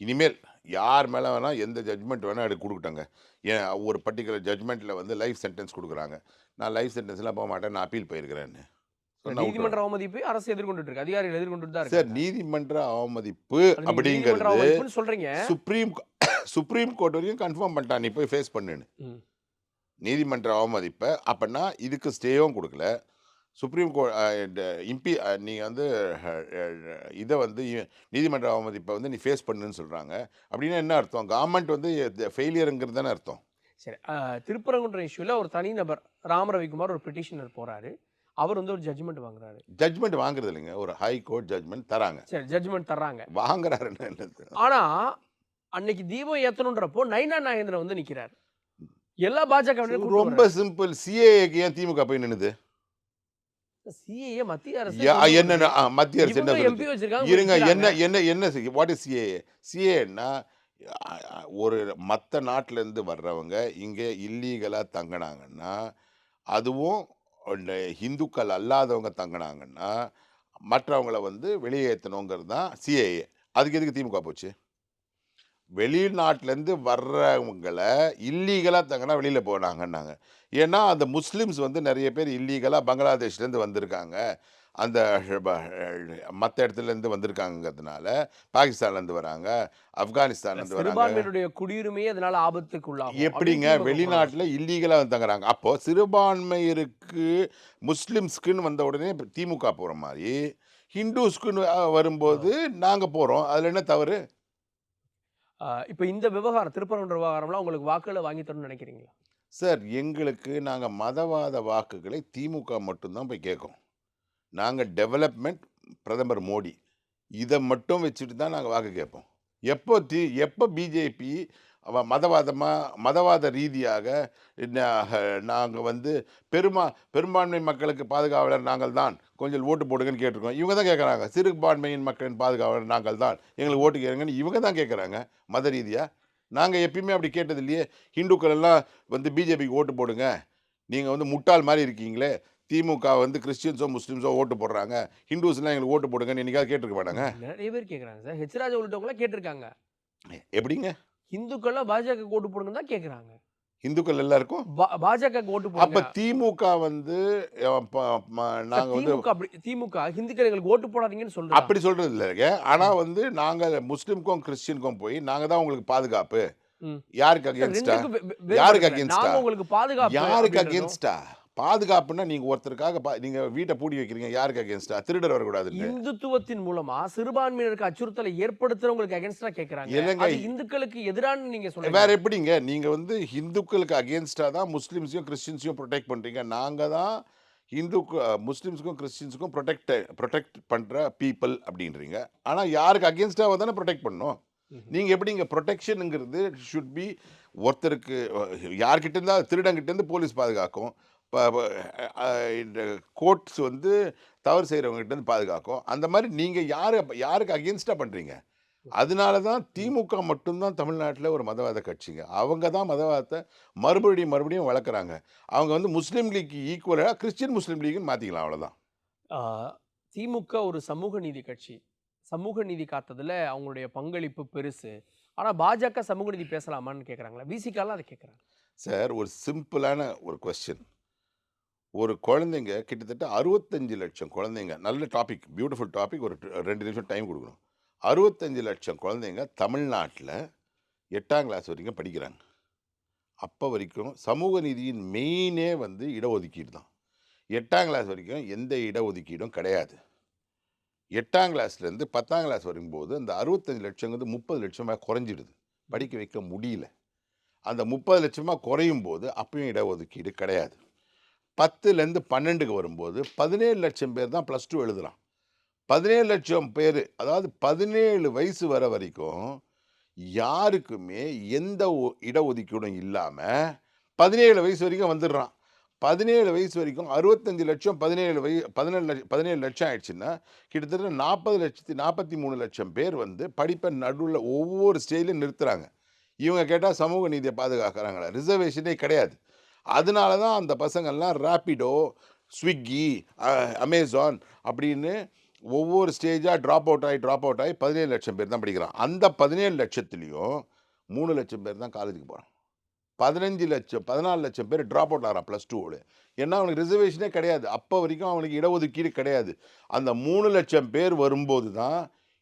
இனிமேல் யார் மேல வேணா எந்த ஜட்ஜ்மெண்ட் வேணா எடுத்து குடுக்கட்டுங்க. ஏன் ஒரு பர்ட்டிகுலர் ஜட்ஜ்மெண்ட்ல வந்து லைஃப் சென்டென்ஸ் குடுக்குறாங்க. நான் லைஃப் சென்டென்ஸ்லாம் போமாட்டேன். நான் அப்பீல் போயிருக்கிறேன்னு. சொன்னா நீதிமன்ற விட்டுருவாங்க. அவமதிப்பை அரசு எதிர்கொண்டுட்டு இருக்கு. அதிகாரிகள் எதிர்கொண்டுட்டு தான் சார் இருக்காங்க. நீதிமன்ற அவமதிப்பு அது நீங்க நீதிமன்ற அப்படிங்கிறது அவமதிப்புன்னு சொல்றீங்க. சுப்ரீம் சுப்ரீம் கோர்ட் வரைக்கும் கன்ஃபார்ம் பண்ணிட்டான். நீ போய் ஃபேஸ் பண்ணுன்னு. ம். நீதிமன்ற அவமதிப்ப அப்பன்னா இதுக்கு ஸ்டேவும் குடுக்கல. சுப்ரீம் கோ அ ட இம்பி நீங்க வந்து அ அ இத வந்து நீதிமன்ற அவமதிப்ப வந்து நீ ஃபேஸ் பண்ணுன்னு சொல்றாங்க. அப்படின்னா என்ன அர்த்தம்? கவர்ன்மெண்ட் வந்து ஃபெயிலியர்ங்கிறது தானே அர்த்தம். சரி. திருப்பரங்குன்றம் இஷ்யூல ஒரு தனிநபர் ராம ரவிக்குமார் ஒரு பெட்டிஷனர் போறாரு. அவர் வந்து ஒரு ஜட்ஜ்மெண்ட் வாங்குறாரு. ஜட்ஜ்மெண்ட் வாங்குறது இல்லைங்க. ஒரு ஹை கோர்ட் ஜட்ஜ்மெண்ட் தராங்க. சரி ஜட்ஜ்மெண்ட் தர்றாங்க. வாங்குறாருன்னா என்னது? ஆனா, அன்னைக்கு தீபம் ஏத்தணுன்றப்போ நயினா நாகேந்திரன் வந்து நிக்கிறாரு. எல்லா பாஜகவினரையும் கூட்டு ரொம்ப வர்றாரு. சிம்பிள். சிஏஏக்கு ஏன் திமுக போய் நின்னுது? சிஏஏ மத்திய அரசே கொண்டு என்னன்னு வந்தது. மத்திய அரசு என்ன இவங்க சொல்லுச்சு? எம்பி வச்சிருக்காங்க, இருங்க. நிக்கிறாங்க. என்ன என்ன என்ன வாட் இஸ் சிஏஏ? சிஏஏன்னா ஒரு மத்த நாட்டிலேருந்து வர்றவங்க இங்க இல்லீகலா தங்குனாங்கன்னா, அதுவும் இந்த இந்துக்கள் அல்லாதவங்க தங்குனாங்கன்னா, மற்றவங்கள வந்து வெளியேத்தணுங்கிறது தான் சிஏஏ. அதுக்கு எதுக்கு திமுக போச்சு? வெளிநாட்டிலேருந்து வர்றவங்கள இல்லீகலா தங்குனா வெளியில போனாங்கன்னாங்க. ஏன்னா, அந்த முஸ்லிம்ஸ் வந்து நெறைய பேர் இல்லீகலா பங்களாதேஷ்லேருந்து வந்திருக்காங்க. அந்த ப மத்த இடத்துலேருந்து வந்திருக்காங்கங்கிறதுனால, பாகிஸ்தான்லேருந்து வராங்க, ஆப்கானிஸ்தான்லேருந்து வராங்க. சிறுபான்மையினுடைய குடியுரிமையே அதனால ஆபத்துக்கு உள்ளாகும். அப்படின்னு எப்படிங்க திமுக வெளிநாட்ல குற்றச்சாட்டு. இல்லீகலா வந்து தங்குறாங்க. அப்போ சிறுபான்மையருக்கு முஸ்லிம்ஸ்க்குன்னு வந்த உடனே இப்ப திமுக போற மாரி, ஹிந்துஸ்க்குன்னு ஓ! வரும்போது நாங்க போறோம். அதுல என்ன தவறு? இப்ப இந்த விவகாரம் திருப்பரங்குன்ற விவகாரம்லாம் உங்களுக்கு வாக்குகள வாங்கி தரும்னு நினைக்கிறீங்களா? சார் எங்களுக்கு நாங்க மதவாத வாக்குகளை திமுக மட்டும் தான் போய் கேட்கும். நாங்க டெவலப்மெண்ட் பிரதமர் மோடி. இத மட்டும் வச்சுட்டு தான் நாங்க வாக்கு கேட்போம். எப்போ பிஜேபி மதவாதமா மதவாத ரீதியாக ந நாங்க வந்து பெரும்பான்மை மக்களுக்கு பாதுகாவலர் நாங்கள் தான். கொஞ்சம் ஓட்டு போடுங்கன்னு கேட்டுருக்கோம். இவங்க தான் கேட்குறாங்க. சிறுபான்மையின் மக்களின் பாதுகாவலர் நாங்கள் தான். எங்களுக்கு ஓட்டு கேளுங்கன்னு இவங்க தான் கேட்குறாங்க. மத ரீதியா. நாங்க எப்பயுமே அப்படி கேட்டது இல்லையே. ஹிந்துக்கள் எல்லாம் வந்து பிஜேபிக்கு ஓட்டு போடுங்க. நீங்க வந்து முட்டாள் மாரி இருக்கீங்களே. திமுக வந்து கிறிஸ்டியன்ஸோ, முஸ்லிம்ஸோ ஓட்டு போடுறாங்க. ஹிந்துஸ்லாம் எங்களுக்கு ஓட்டு போடுங்கன்னு என்னைக்காவது கேட்டுருக்க மாட்டாங்க? நெறைய பேர் கேட்கறாங்க சார். ஹெச் ராஜா உள்ளிட்டவங்கலாம் கேட்டிருக்காங்க. எப்படிங்க? இந்துக்கள்லாம் பாஜகவுக்கு ஓட்டு போடுங்கன்னு தான் கேட்கறாங்க. இந்துக்கள் எல்லாருக்கும்? பாஜகவுக்கு ஓட்டு போடுங்க. அப்ப திமுக வந்து அ ப ம சார் நாங்க வந்து திமுக ஹிந்துக்கள் எங்களுக்கு ஓட்டு போடாதீங்கன்னு சொல்லுதா? அப்படி சொல்றது இல்லங்க. ஆனா ம். வந்து நாங்க முஸ்லிம்க்கும், கிறிஸ்டியனுக்கும் போய் நாங்க தான் உங்களுக்கு பாதுகாப்பு. ம். யாருக்கு சார் அகைன்ஸ்ட்டா? 2க்கும் யாருக்கு வேறுபடுதுல்ல. அகைன்ஸ்ட்டா? நாங்க உங்களுக்கு பாதுகாப்பு யாருக்கு அப்படின்றதும், அகைன்ஸ்ட்டா? பாதுகாப்புன்னா நீங்க ஒருத்தருக்காக நீங்க வீட்ட பூட்டி வைக்கிறீங்க. யாருக்கு அகைன்ஸ்ட்டா? திருடர் வரக்கூடாதுன்னு. இந்துத்துவத்தின் மூலமா சிறுபான்மையினருக்கு அச்சுறுத்தலை ஏற்படுத்துறவங்களுக்கு அகைன்ஸ்டா கேட்கறாங்க. என்னங்க அது இந்துக்களுக்கு எதிரான்னு நீங்க வேற சொல்றீங்க. எப்படிங்க? நீங்க வந்து ஹிந்துக்களுக்கு அகைன்ஸ்ட்டா தான் முஸ்லிம்ஸையும், கிறிஸ்டியன்ஸையும் புரொடெக்ட் பண்றீங்க. நாங்க தான் முஸ்லிம்ஸ்க்கும், கிறிஸ்டியன்ஸ்க்கும் புரொடெக்ட் பண்ற பீப்பிள் அப்படின்றீங்க. ஆனா யாருக்கு அகைன்ஸ்ட்டாவ தானே புரொடெக்ட் பண்ணணும். ம்ஹ்ம். நீங்க எப்படிங்க புரொடெக்ஷன்ங்கிறது ஷுட் பி ஒருத்தருக்கு யார்கிட்ட இருந்தா திருடங்கிட்ட இருந்து போலீஸ் பாதுகாக்கும். ப ப அ இந்த கோர்ட்ஸ் வந்து தவறு செய்றவங்ககிட்ட இருந்து பாதுகாக்கும். அந்த மாரி நீங்க யாருக்கு அகைன்ஸ்ட்டா பண்றீங்க? அதனால தான் ம். திமுக மட்டும் தான் தமிழ்நாட்டுல ஒரு மதவாத கட்சிங்க. அவங்க தான் மதவாதத்த மறுபடியும் வளர்க்குறாங்க. அவங்க வந்து முஸ்லீம் லீக்க்கு ஈக்குவலா கிறிஸ்டியன் முஸ்லீம் லீக்ன்னு மாத்திக்கலாம் அவ்வளோதான். ஆ, திமுக ஒரு சமூக நீதி கட்சி. சமூக நீதி காத்ததுல அவங்களுடைய பங்களிப்பு பெருசு. ஆனா பாஜக சமூக நீதி பேசலாமான்னு கேட்கறாங்களா? விசிகலாம் அத கேட்கறாங்க. சார் ஒரு சிம்பிளான ஒரு கொஸ்டின். ஒரு குழந்தைங்க கிட்டத்தட்ட 65,00,000 குழந்தைங்க நல்ல டாபிக், பியூட்டிஃபுல் டாபிக். ஒரு 2 நிமிஷம் டைம் குடுக்கணும். 65,00,000 குழந்தைங்க தமிழ்நாட்டுல 8ஆம் கிளாஸ் வரைக்கும் படிக்கிறாங்க. அப்போ வரைக்கும் சமூக நீதியின் மெயினே வந்து இடஒதுக்கீடு தான். 8ஆம் கிளாஸ் வரைக்கும் எந்த இடஒதுக்கீடும் கிடையாது. 8ஆம் கிளாஸ்லேருந்து 10ஆம் கிளாஸ் வரும்போது அந்த 65,00,000ங்கிறது 30,00,000 குறைஞ்சிடுது. படிக்க வைக்க முடியல. அந்த 30,00,000 குறையும் போது அப்பயும் இடஒதுக்கீடு கிடையாது. 10லேருந்து 12க்கு வரும்போது 17,00,000 பேர் தான் +2 எழுதுறான். 17,00,000 பேரு, அதாவது 17 வயசு வர வரைக்கும் யாருக்குமே எந்த இடஒதுக்கீடும் இல்லாம 17 வயசு வரைக்கும் வந்துடுறான். 17 வயசு வரைக்கும் 65,00,000 17 லட்சம் ஆயிடுச்சுன்னா, கிட்டத்தட்ட 40,43,00,000 பேர் வந்து படிப்பை நடுவுல ஒவ்வொரு ஸ்டேஜ்லயும் நிறுத்துறாங்க. இவங்க கேட்டா சமூக நீதிய பாதுகாக்கிறாங்களா? ரிசர்வேஷனே கிடையாது. அதனால தான் அந்த பசங்கள்லாம் ராபிடோ, ஸ்விக்கி, அமேசான் அப்படின்னு ஒவ்வொரு ஸ்டேஜா ட்ராப் அவுட் ஆயி 17,00,000 பேர் தான் படிக்கிறான். அந்த 17,00,000த்துலயும் 3,00,000 பேர் தான் காலேஜுக்கு போறான். 15,00,000 14,00,000 பேர் ட்ராப் அவுட் ஆகுறான் +2ல. ஏன்னா அவனுக்கு ரிசர்வேஷனே கிடையாது. அப்போ வரைக்கும் அவனுக்கு இடஒதுக்கீடு கிடையாது. அந்த 3,00,000 பேர் வரும்போது தான்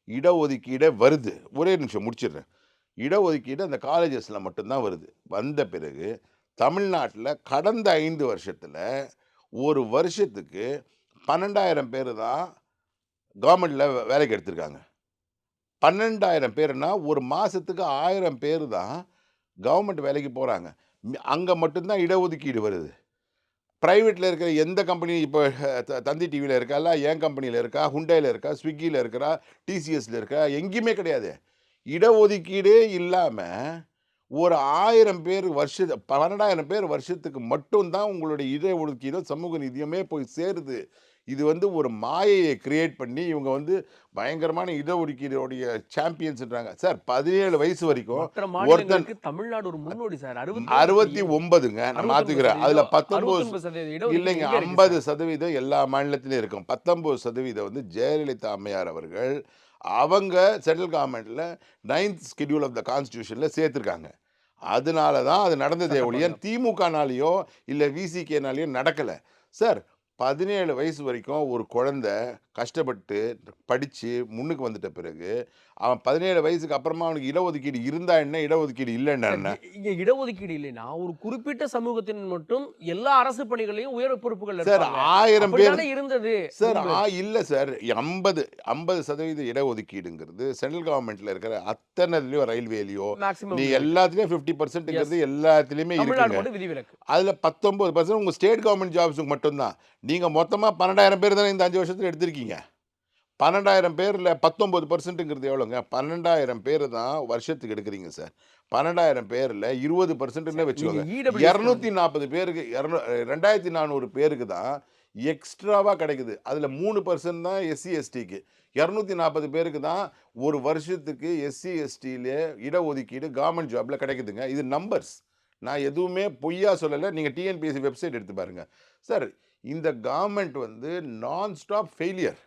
இடஒதுக்கீடே வருது. ஒரே நிமிஷம் முடிச்சிடுறேன். இடஒதுக்கீடு அந்த காலேஜஸ்ல மட்டும் தான் வருது. வந்த பிறகு தமிழ்நாட்டுல கடந்த 5 வருஷத்துல ஒரு வருஷத்துக்கு 12,000 பேரு தான் கவர்மெண்ட்ல வேலைக்கு எடுத்திருக்காங்க. 12,000 பேருன்னா ஒரு மாசத்துக்கு 1000 பேரு தான் கவர்மெண்ட் வேலைக்கு போறாங்க. அங்க மட்டும் தான் இடஒதுக்கீடு வருது. பிரைவேட்ல இருக்கிற எந்த கம்பெனி இப்போ தந்தி டிவில இருக்கா, இல்ல என் கம்பெனில இருக்கா, ஹுண்டாய்ல இருக்கா, ஸ்விக்கில இருக்கா, டிசிஎஸ்ல இருக்கா, எங்கேயுமே கிடையாது. இடஒதுக்கீடே இல்லாம ஒரு 1000 பேர் 12,000 பேர் வருஷத்துக்கு மட்டும் தான் உங்களுடைய இடஒதுக்கீடும், சமூக நீதியுமே போய் சேருது. இது வந்து ஒரு மாயையை கிரியேட் பண்ணி இவங்க வந்து பயங்கரமான இடஒதுக்கீடுடைய சாம்பியன்ஸ்ன்றாங்க. சார் 17 வயசு வரைக்கும் மற்ற ஒருத்தன் மாநிலங்களுக்கு தமிழ்நாடு ஒரு முன்னோடி சார். 69ங்க நான் மாத்திக்கிறேன். அதுல 19 69% இடஒதுக்கீடு இல்லைங்க எங்க இருக்கு சார்? 50% எல்லா மாநிலத்திலும் இருக்கும். 19% வந்து ஜெயலலிதா அம்மையார் அவர்கள் அவங்க சென்ட்ரல் கவர்மெண்ட்ல 9த் ஷெட்யூல் ஆஃப் த கான்ஸ்டிடியூஷன்ல சேர்த்திருக்காங்க. அதனால தான் அது நடந்ததே ஒழிய சட்டப்படி. திமுகனாலயோ இல்ல விசிகேனாலயோ நடக்கல. சார் 17 வயசு வரைக்கும் ஒரு குழந்தை கஷ்டப்பட்டு படிச்சு முன்னுக்கு வந்துட்ட பிறகு, அவன் 17 வயசுக்கு அப்புறமா அவனுக்கு இடஒதுக்கீடு இருந்தா என்ன? இடஒதுக்கீடு இல்லன்னா சார், என்ன? இங்க இடஒதுக்கீடு இல்லைன்னா, ஒரு குறிப்பிட்ட சமூகத்தினர் மட்டும் எல்லா அரசு பணிகளையும் உயர் பொறுப்புகள்ல சார் இருப்பாங்க. 1000 பேர் அப்படித்தானே இருந்தது சார் முன்பு. இல்ல சார் 50% இடஒதுக்கீடுங்கிறது சென்ட்ரல் கவர்மெண்ட்ல இருக்கிற அத்தனைலயும் ரயில்வேலயோ, மேக்ஸிமம் நீ விதிவிலக்கு. எல்லாத்துலயும் எஸ். 50%ங்கிறது எல்லாத்துலயுமே தமிழ்நாடு இருக்குங்க. மட்டும் விதிவிலக்கு. அதுல 19% உங்க ஸ்டேட் கவர்மெண்ட் ஜாப்ஸ்க்கு மட்டும் தான். நீங்க மொத்தமா 12,000 பேர் தானே இந்த 5 வருஷத்துல எடுத்திருக்கீங்க. 12,000 பேர்ல 19%ங்கிறது எவ்வளோங்க? 12,000 பேரு தான் வருஷத்துக்கு எடுக்குறீங்க சார். 12,000 பேர்ல 20%ன்னு சார், நீங்க வச்சுக்கோங்க. இடபிள்யூஎஸ்க்கு வந்து 240 பேருக்கு 2,400 பேருக்கு தான் எக்ஸ்ட்ராவா கிடைக்குது. அதுல 3% தான் எஸ்சி, எஸ்டிக்கு. 240 பேருக்கு தான் ஒரு வருஷத்துக்கு எஸ்சி, எஸ்டில இடஒதுக்கீடு கவர்மெண்ட் ஜாப்ல கிடைக்குதுங்க. இது நம்பர்ஸ். நான் எதுவுமே பொய்யா சொல்லல. நீங்க டிஎன்பிஎஸ்சி வெப்சைட் எடுத்து பாருங்க. சார் இந்த கவர்மெண்ட் வந்து நான் ஸ்டாப் ஃபெயிலியர்.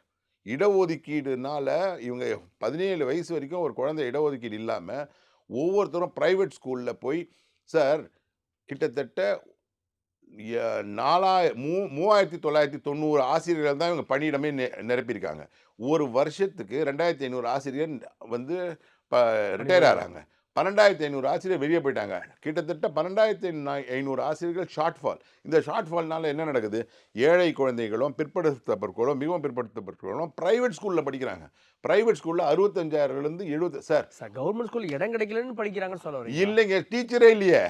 இடஒதுக்கீடுனால இவங்க 17 வயசு வரைக்கும் ஒரு குழந்தை இடஒதுக்கீடு இல்லாம, ஒவ்வொருத்தரும் பிரைவேட் ஸ்கூல்ல போய் சார் கிட்டத்தட்ட ய 3,990 ஆசிரியர்கள் தான் இவங்க பணியிடமே நிரப்பியிருக்காங்க. ஒரு வருஷத்துக்கு 2,500 ஆசிரியர் வந்து ப ரிட்டயர் பணிபுரிகிறாங்க. ஆறாங்க. 12,500 ஆசிரியர் வெளிய போயிட்டாங்க. கிட்டத்தட்ட 12,500 ஆசிரியர்கள் ஷார்ட் ஃபால். இந்த ஷார்ட் ஃபால்னால என்ன நடக்குது? ஏழை குழந்தைகளும், பிற்படுத்தப்பட்டோரும், மிகவும் பிற்படுத்தப்பட்டோரும் பிரைவேட் ஸ்கூல்ல படிக்கிறாங்க. பிரைவேட் ஸ்கூல்ல 65,000லேருந்து 70 சார் சார், கவர்மெண்ட் ஸ்கூல் இடம் கிடைக்கலன்னு படிக்கிறாங்கன்னு சொல்ல வரீங்களா? இல்லைங்க டீச்சரே இல்லையே.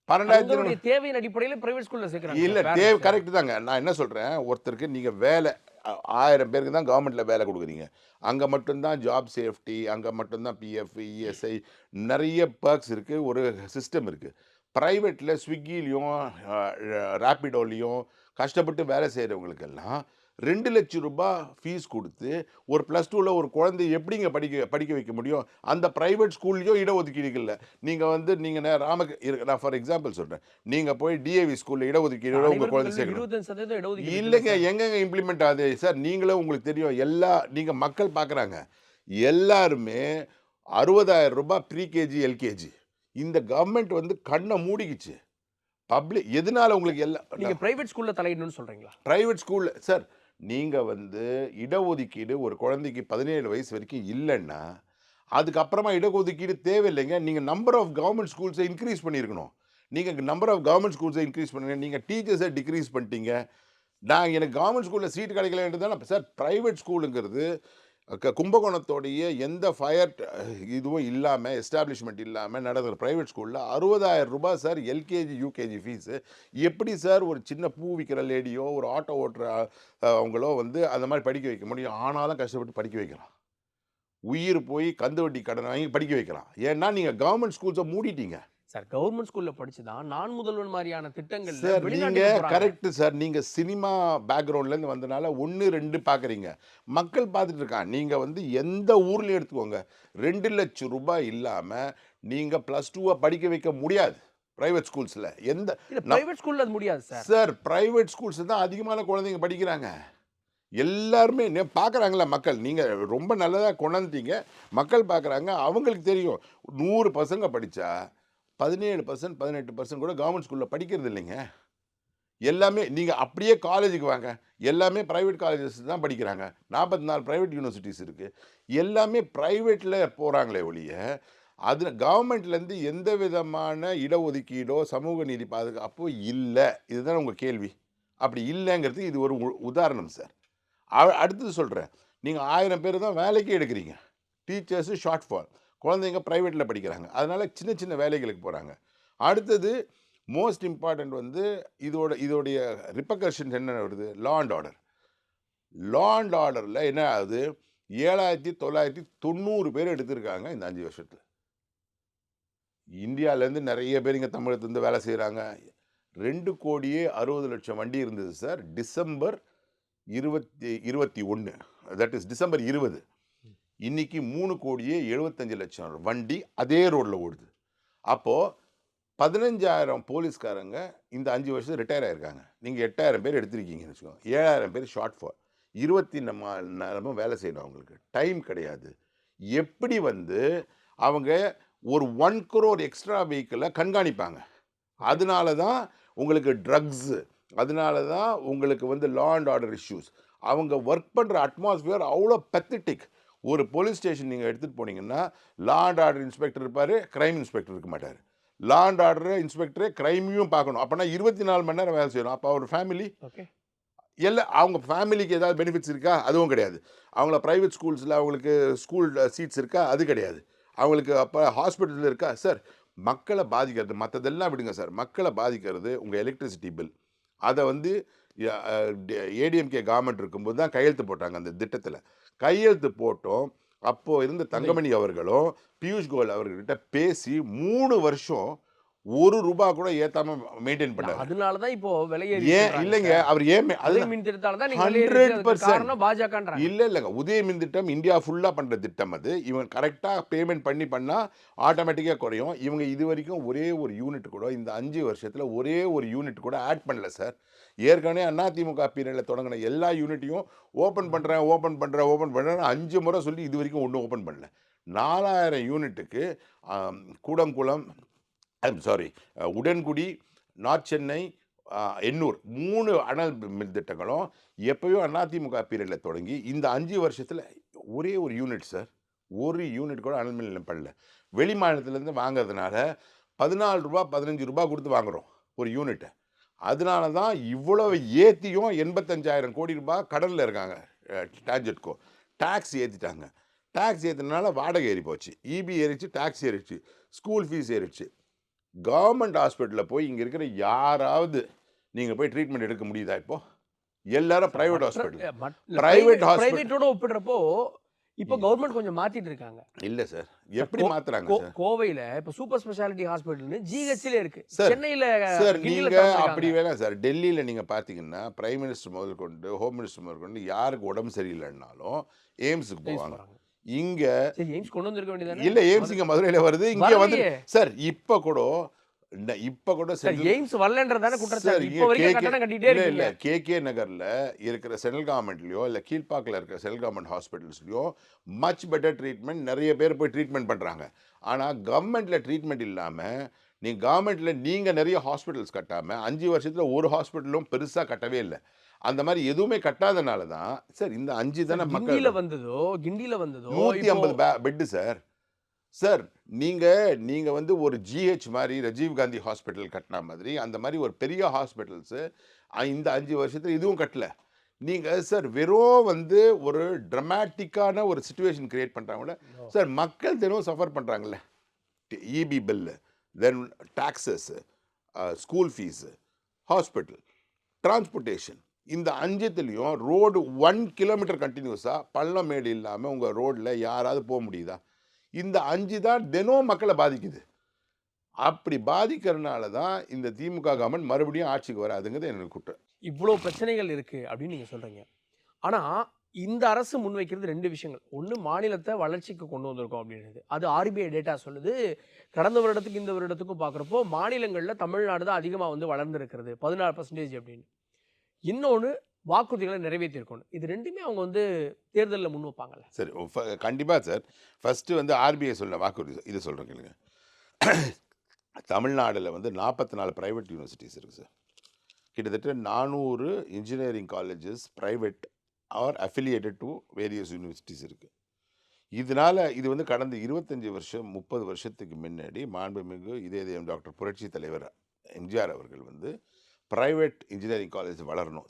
12,500 தங்களுடைய தேவையின் அடிப்படையில பிரைவேட் ஸ்கூல்ல சேர்க்கறாங்க இல்ல சார் பேரண்ட்ஸ். கரெக்ட் தாங்க. நான் என்ன சொல்றேன், ஒருத்தருக்கு நீங்க வேலை 1000 பேருக்கு தான் கவர்மெண்ட்ல வேலை குடுக்குறீங்க. அங்க மட்டும் தான் ஜாப் சேஃப்டி, அங்க மட்டும் தான் பிஎஃப், இஎஸ்ஐ நெறைய பெர்க்ஸ் இருக்கு. ஒரு சிஸ்டம் இருக்கு. பிரைவேட்ல ஸ்விக்கிலயும், ராபிடோலயும் கஷ்டப்பட்டு வேலை செய்றவங்களுக்கெல்லாம் ரூ. 2,00,000 ஃபீஸ் குடுத்து, ஒரு +2ல ஒரு குழந்தைய எப்படிங்க படிக்க வைக்க முடியும்? அந்த பிரைவேட் ஸ்கூல்லயும் இடஒதுக்கீடு இல்ல. நீங்க வந்து நீங்க நான் ஃபார் எக்ஸாம்பிள் சொல்றேன். நீங்க போய் டிஏவி ஸ்கூல்ல இடஒதுக்கீடோட உங்க அனைவருக்கும் குழந்தை கல்வி சேர்க்கணும். 25% இடஒதுக்கீடு இருக்குல்ல இல்லைங்க. சார்? எங்கங்க இம்ப்ளிமெண்ட் ஆகுது? சார் நீங்களே உங்களுக்கு தெரியும். நீங்க மக்கள் பார்க்குறாங்க. எல்லாருமே ரூ. 60,000 ப்ரீகேஜி, எல்கேஜி. இந்த கவர்மெண்ட் வந்து கண்ண மூடிக்கிச்சு. எதனால உங்களுக்கு நீங்க பிரைவேட் ஸ்கூல்ல தலையிடணும்னு சொல்றீங்களா? பிரைவேட் ஸ்கூல்ல சார் நீங்க வந்து இடஒதுக்கீடு ஒரு குழந்தைக்கு 17 வயசு வரைக்கும் இல்லன்னா, அதுக்கப்புறமா இடஒதுக்கீடு தேவையில்லைங்க. நீங்க நம்பர் ஆஃப் கவர்மெண்ட் ஸ்கூல்ஸ இன்கிரீஸ் பண்ணியிருக்கணும். நீங்கள் நம்பர் ஆஃப் கவர்மெண்ட் ஸ்கூல்ஸை இன்க்ரீஸ் பண்ணுங்க, நீங்கள் டீச்சர்ஸை டிக்ரீஸ் பண்ணிட்டீங்க. எனக்கு கவர்மெண்ட் ஸ்கூலில் சீட் கிடைக்கலன்றது தான் சார். ப்ரைவேட் ஸ்கூலுங்கிறது கும்பகோணத்தோடைய எந்த ஃபயர் இதுவும் இல்லாமல், எஸ்டாப்ளிஷ்மெண்ட் இல்லாமல் நடக்கிற ப்ரைவேட் ஸ்கூலில் 60,000 ரூபாய் சார் எல்கேஜி யூகேஜி ஃபீஸு. எப்படி சார் ஒரு சின்ன பூ விற்கிற லேடியோ ஒரு ஆட்டோ ஓட்டுற அவங்களோ வந்து அந்த மாதிரி படிக்க வைக்க முடியும்? ஆனாலும் கஷ்டப்பட்டு படிக்க வைக்கலாம். உயிர் போய் கந்து வட்டி கடன் வாங்கி படிக்க வைக்கலாம். ஏன்னா நீங்கள் கவர்மெண்ட் ஸ்கூல்ஸை மூடிட்டீங்க சார். கவர்மெண்ட் ஸ்கூல்ல படிச்சு தான் நான் முதல்வன் மாதிரியான திட்டங்கள்ல சார். வெளிநாட்டுக்கு நீங்கள் போறாங்க. Correct sir. நீங்கள் சினிமா பேக்ரவுண்ட்லேருந்து வந்தனால 1, 2 பார்க்குறீங்க. மக்கள் பார்த்துட்டு இருக்கான். நீங்கள் வந்து எந்த ஊர்லையும் எடுத்துக்கோங்க, 2 லட்சம் ரூபாய் இல்லாமல் நீங்கள் +2 படிக்க வைக்க முடியாது ப்ரைவேட் ஸ்கூல்ஸில். இல்ல பிரைவேட் ஸ்கூல்ல அது முடியாது சார். சார் ப்ரைவேட் ஸ்கூல்ஸ் தான் அதிகமான குழந்தைங்க படிக்கிறாங்க. எல்லாருமே பார்க்குறாங்களா மக்கள்? நீங்கள் ரொம்ப நல்லதாக கொண்டாந்துட்டீங்க, மக்கள் பார்க்குறாங்க. அவங்களுக்கு தெரியும் 100 பசங்க படித்தா 17%, 18% கூட கவர்மெண்ட் ஸ்கூலில் படிக்கிறது இல்லைங்க. எல்லாமே நீங்கள் அப்படியே காலேஜுக்கு வாங்க, எல்லாமே ப்ரைவேட் காலேஜஸ் தான் படிக்கிறாங்க. 44 ப்ரைவேட் யூனிவர்சிட்டிஸ் இருக்குது. எல்லாமே ப்ரைவேட்டில் போகிறாங்களே ஒழிய, அது கவர்மெண்ட்லேருந்து எந்த விதமான இடஒதுக்கீடோ சமூக நீதி பாதுகாப்போ இல்லை. இதுதான் உங்கள் கேள்வி. அப்படி இல்லைங்கிறதுக்கு இது ஒரு உதாரணம் சார். அடுத்தது சொல்கிறேன். நீங்கள் 1000 பேர் தான் வேலைக்கே எடுக்கிறீங்க. டீச்சர்ஸு ஷார்ட் ஃபால், குழந்தைங்க ப்ரைவேட்டில் படிக்கிறாங்க, அதனால் சின்ன சின்ன வேலைகளுக்கு போகிறாங்க. அடுத்தது மோஸ்ட் இம்பார்ட்டண்ட் வந்து இதோடைய ரிப்பர்கஷன்ஸ் என்ன வருது? Law and order. Law and ஆர்டரில் என்ன ஆகுது? 7,990 பேர் எடுத்திருக்காங்க இந்த 5 வருஷத்தில். இந்தியாவிலேருந்து நிறைய பேர் இங்கே தமிழகத்துலேருந்து வேலை செய்கிறாங்க. 2,60,00,000 வண்டி இருந்தது sir December 2021, that is December 20. இன்னைக்கு 3,75,00,000 வண்டி அதே ரோட்டில் ஓடுது. அப்போது 15,000 போலீஸ்காரங்க இந்த 5 வருஷம் ரிட்டையர் ஆகிருக்காங்க. நீங்கள் 8,000 பேர் எடுத்திருக்கீங்கன்னு வச்சுக்கோங்க. 7,000 பேர் ஷார்ட் ஃபால். 24 நேரமும் வேலை செய்யணும். அவங்களுக்கு டைம் கிடையாது. எப்படி வந்து அவங்க ஒரு 1 crore எக்ஸ்ட்ரா வெஹிக்கிளை கண்காணிப்பாங்க? அதனால தான் உங்களுக்கு ட்ரக்ஸு, அதனால தான் உங்களுக்கு வந்து லா அண்ட் ஆர்டர் இஷ்யூஸ். அவங்க ஒர்க் பண்ணுற அட்மாஸ்பியர் அவ்வளோ பெத்தட்டிக். ஒரு போலீஸ் ஸ்டேஷன் நீங்கள் எடுத்துகிட்டு போனீங்கன்னா, லா அண்ட் ஆர்டர் இன்ஸ்பெக்டர் இருப்பார், க்ரைம் இன்ஸ்பெக்டர் இருக்க மாட்டார். லா அண்ட் ஆர்டர் இன்ஸ்பெக்டரே க்ரைமையும் பார்க்கணும். அப்போனா 24 மணி நேரம் வேலை செய்யணும். அப்போ ஒரு ஃபேமிலி எல்லாம் அவங்க ஃபேமிலிக்கு ஏதாவது பெனிஃபிட்ஸ் இருக்கா? அதுவும் கிடையாது. அவங்கள ப்ரைவேட் ஸ்கூல்ஸில் அவங்களுக்கு ஸ்கூல் சீட்ஸ் இருக்கா? அது கிடையாது. அவங்களுக்கு அப்போ ஹாஸ்பிட்டலில் இருக்கா? சார், மக்களை பாதிக்கிறது மற்றதெல்லாம் விடுங்க சார். மக்களை பாதிக்கிறது உங்கள் எலக்ட்ரிசிட்டி பில். அதை வந்து ஏடிஎம்கே கவர்மெண்ட் இருக்கும்போது தான் கையெழுத்து போட்டாங்க அந்த திட்டத்தில். கையெழுத்து போட்டோம். அப்போது இருந்த தங்கமணி அவர்களும் பியூஷ் கோயல் அவர்கிட்ட பேசி 3 வருஷம் 1 ரூபா கூட ஏத்தாம மெயின்டைன் பண்ணாரு. அதனால தான் இப்போ விலை ஏன் இல்லைங்க, அவர் ஏன் உதய மின் திட்டத்தால தான் நீங்க விலை ஏறிடுச்சு. காரணம் பாஜகன்றாங்க. இல்லைங்க, உதய மின் திட்டம் இந்தியா ஃபுல்லாக பண்ணுற திட்டம் அது. இவங்க கரெக்டாக பேமெண்ட் பண்ணால் ஆட்டோமேட்டிக்காக குறையும். இவங்க இது வரைக்கும் ஒரே ஒரு யூனிட் கூட இந்த 5 வருஷத்தில் ஒரே ஒரு யூனிட் கூட ஆட் பண்ணல சார். ஏற்கனவே அதிமுக பீரியடில் தொடங்கின எல்லா யூனிட்டையும் ஓப்பன் பண்ணுறேன் 5 முறை சொல்லி இது வரைக்கும் ஒன்றும் ஓப்பன் பண்ணல. 4,000 யூனிட்டுக்கு கூடங்குளம், உடன்குடி, நார்த் சென்னை, எண்ணூர் 3 அனல் மின் திட்டங்களும் எப்போயோ அதிமுக பீரியடில் தொடங்கி இந்த 5 வருஷத்தில் ஒரே ஒரு யூனிட் சார், ஒரு யூனிட் கூட அனல் மின் பண்ணல. வெளி மாநிலத்திலேருந்து வாங்குறதுனால 14 ரூபா 15 ரூபா கொடுத்து வாங்குகிறோம் ஒரு யூனிட்டை. அதனால தான் இவ்வளவு ஏற்றியும் 85,000 கோடி ரூபாய் கடனில் இருக்காங்க. டான்ஜெட்கோ டேக்ஸ் ஏற்றிட்டாங்க. டேக்ஸ் ஏற்றினால வாடகை ஏறி போச்சு, இபி ஏறிச்சு, டேக்ஸ் ஏறிச்சு, ஸ்கூல் ஃபீஸ் ஏறிச்சு. கவர்மெண்ட் ஹாஸ்பிட்டலில் போய் இங்கே இருக்கிற யாராவது நீங்கள் போய் ட்ரீட்மெண்ட் எடுக்க முடியுதா? இப்போ எல்லாரும் ப்ரைவேட் ஹாஸ்பிட்டல். பிரைவேட்டோட ஒப்பிடுறப்போ இப்போ கவர்மெண்ட் கொஞ்சம் மாத்திட்டு இருக்காங்க. இல்ல சார், எப்படி மாத்துறாங்க சார்? கோவையில இப்போ சூப்பர் ஸ்பெஷாலிட்டி ஹாஸ்பிட்டல்னு ஜிஹெச்ல இருக்கு. சார், சென்னையில சார் நீங்க அப்படி வேணாம் சார். டெல்லியில நீங்க பாத்தீங்கன்னா பிரைம் மினிஸ்டர் முதல் கொண்டு ஹோம் மினிஸ்டர் முதல் கொண்டு யாருக்கு உடம்பு சரியில்லைன்னாலும் எய்ம்ஸுக்கு போவாங்க. இங்க எய்ம்ஸ் கொண்டு வந்திருக்க வேண்டியதானே? இல்ல, எய்ம்ஸ் இங்க மதுரையில வருது, இங்க வந்து சார் இப்ப கூட எய்ம்ஸ் வரலன்றதானே குற்றச்சாட்டு. இப்போ வரைக்கும் கட்டணம் கட்டிட்டே இருக்கு. இல்ல, கேகே நகர்ல இருக்கிற சென்ட்ரல் கவர்மெண்ட்லயோ இல்ல கீழ்பாக்கில் இருக்கிற சென்ட்ரல் கவர்மெண்ட் ஹாஸ்பிட்டல்ஸ்லயோ மச் பெட்டர் ட்ரீட்மெண்ட், நிறைய பேர் போய் ட்ரீட்மெண்ட் பண்றாங்க. ஆனா கவர்மெண்ட்ல ட்ரீட்மெண்ட் இல்லாம நீங்க கவர்மெண்ட்ல நீங்க நிறைய ஹாஸ்பிட்டல்ஸ் கட்டாம 5 வருஷத்துல ஒரு ஹாஸ்பிட்டலும் பெருசா கட்டவே இல்லை. அந்த மாதிரி எதுவுமே கட்டாதனால தான் சார் இந்த 5 தானே மக்கள். கிண்டியில வந்ததோ 150 பெட் சார். சார் நீங்க நீங்க வந்து ஒரு ஜிஹெச் மாரி ராஜீவ் காந்தி ஹாஸ்பிட்டல் கட்டின மாதிரி, அந்த மாரி ஒரு பெரிய ஹாஸ்பிட்டல்ஸு இந்த 5 வருஷத்துல இதுவும் கட்டல. நீங்க சார் வெறும் வந்து ஒரு டிராமேட்டிக்கான ஒரு சிச்சுவேஷன் கிரியேட் பண்றாங்கல்ல. ஓ! சார் மக்கள் தினம் சஃபர் பண்றாங்கல்ல. EB bill, then taxes, school fees, hospital, transportation. இந்த 5த்துலயும் ரோடு 1 கிலோமீட்டர் கன்டினியூஸா பள்ளம் மேடு இல்லாம உங்க ரோட்ல யாராவது முடியுதா? இந்த 5 தான் தினம் மக்கள பாதிக்குது. அப்படி பாதிக்கிறனால தான் இந்த திமுக கவர்மெண்ட் மறுபடியும் ஆட்சிக்கு வராதுங்கிறது என்னோட குற்றம். இவ்ளோ பிரச்சனைகள் இருக்கு அப்படின்னு நீங்க சொல்றீங்க. ஆனா, இந்த அரசு முன்வைக்கிறது 2 விஷயங்கள். ஒண்ணு மாநிலத்த வளர்ச்சிக்கு கொண்டு வந்திருக்கோம் அப்படின்றது. அது ஆர்பிஐ டேட்டா சொல்லுது. கடந்த வருடத்துக்கு இந்த வருடத்துக்கும் பார்க்குறப்போ, மாநிலங்கள்ல தமிழ்நாடு தான் அதிகமா வந்து வளர்ந்திருக்கிறது. 16% அப்படின்னு. இன்னொன்னு வாக்குறுதிகள நிறைவேற்றியிருக்கணும். இது 2மே அவங்க வந்து தேர்தல்ல முன்வைப்பாங்கல்ல. சரி கண்டிப்பா சார். ஃபர்ஸ்ட்டு வந்து ஆர்பிஐ சொன்ன வாக்குறுதி இது சொல்றேன் கேளுங்க. தமிழ்நாடுல வந்து 44 பிரைவேட் யூனிவர்சிட்டீஸ் இருக்கு சார். கிட்டத்தட்ட 400 engineering colleges private or affiliated to various universities இருக்கு. இதனால இது வந்து கடந்த 25 வருஷம், 30 வருஷத்துக்கு முன்னாடி மாண்புமிகு இதயம் டாக்டர் புரட்சி தலைவர் எம்ஜிஆர் அவர்கள் வந்து பிரைவேட் இன்ஜினியரிங் காலேஜ் வளரணும்.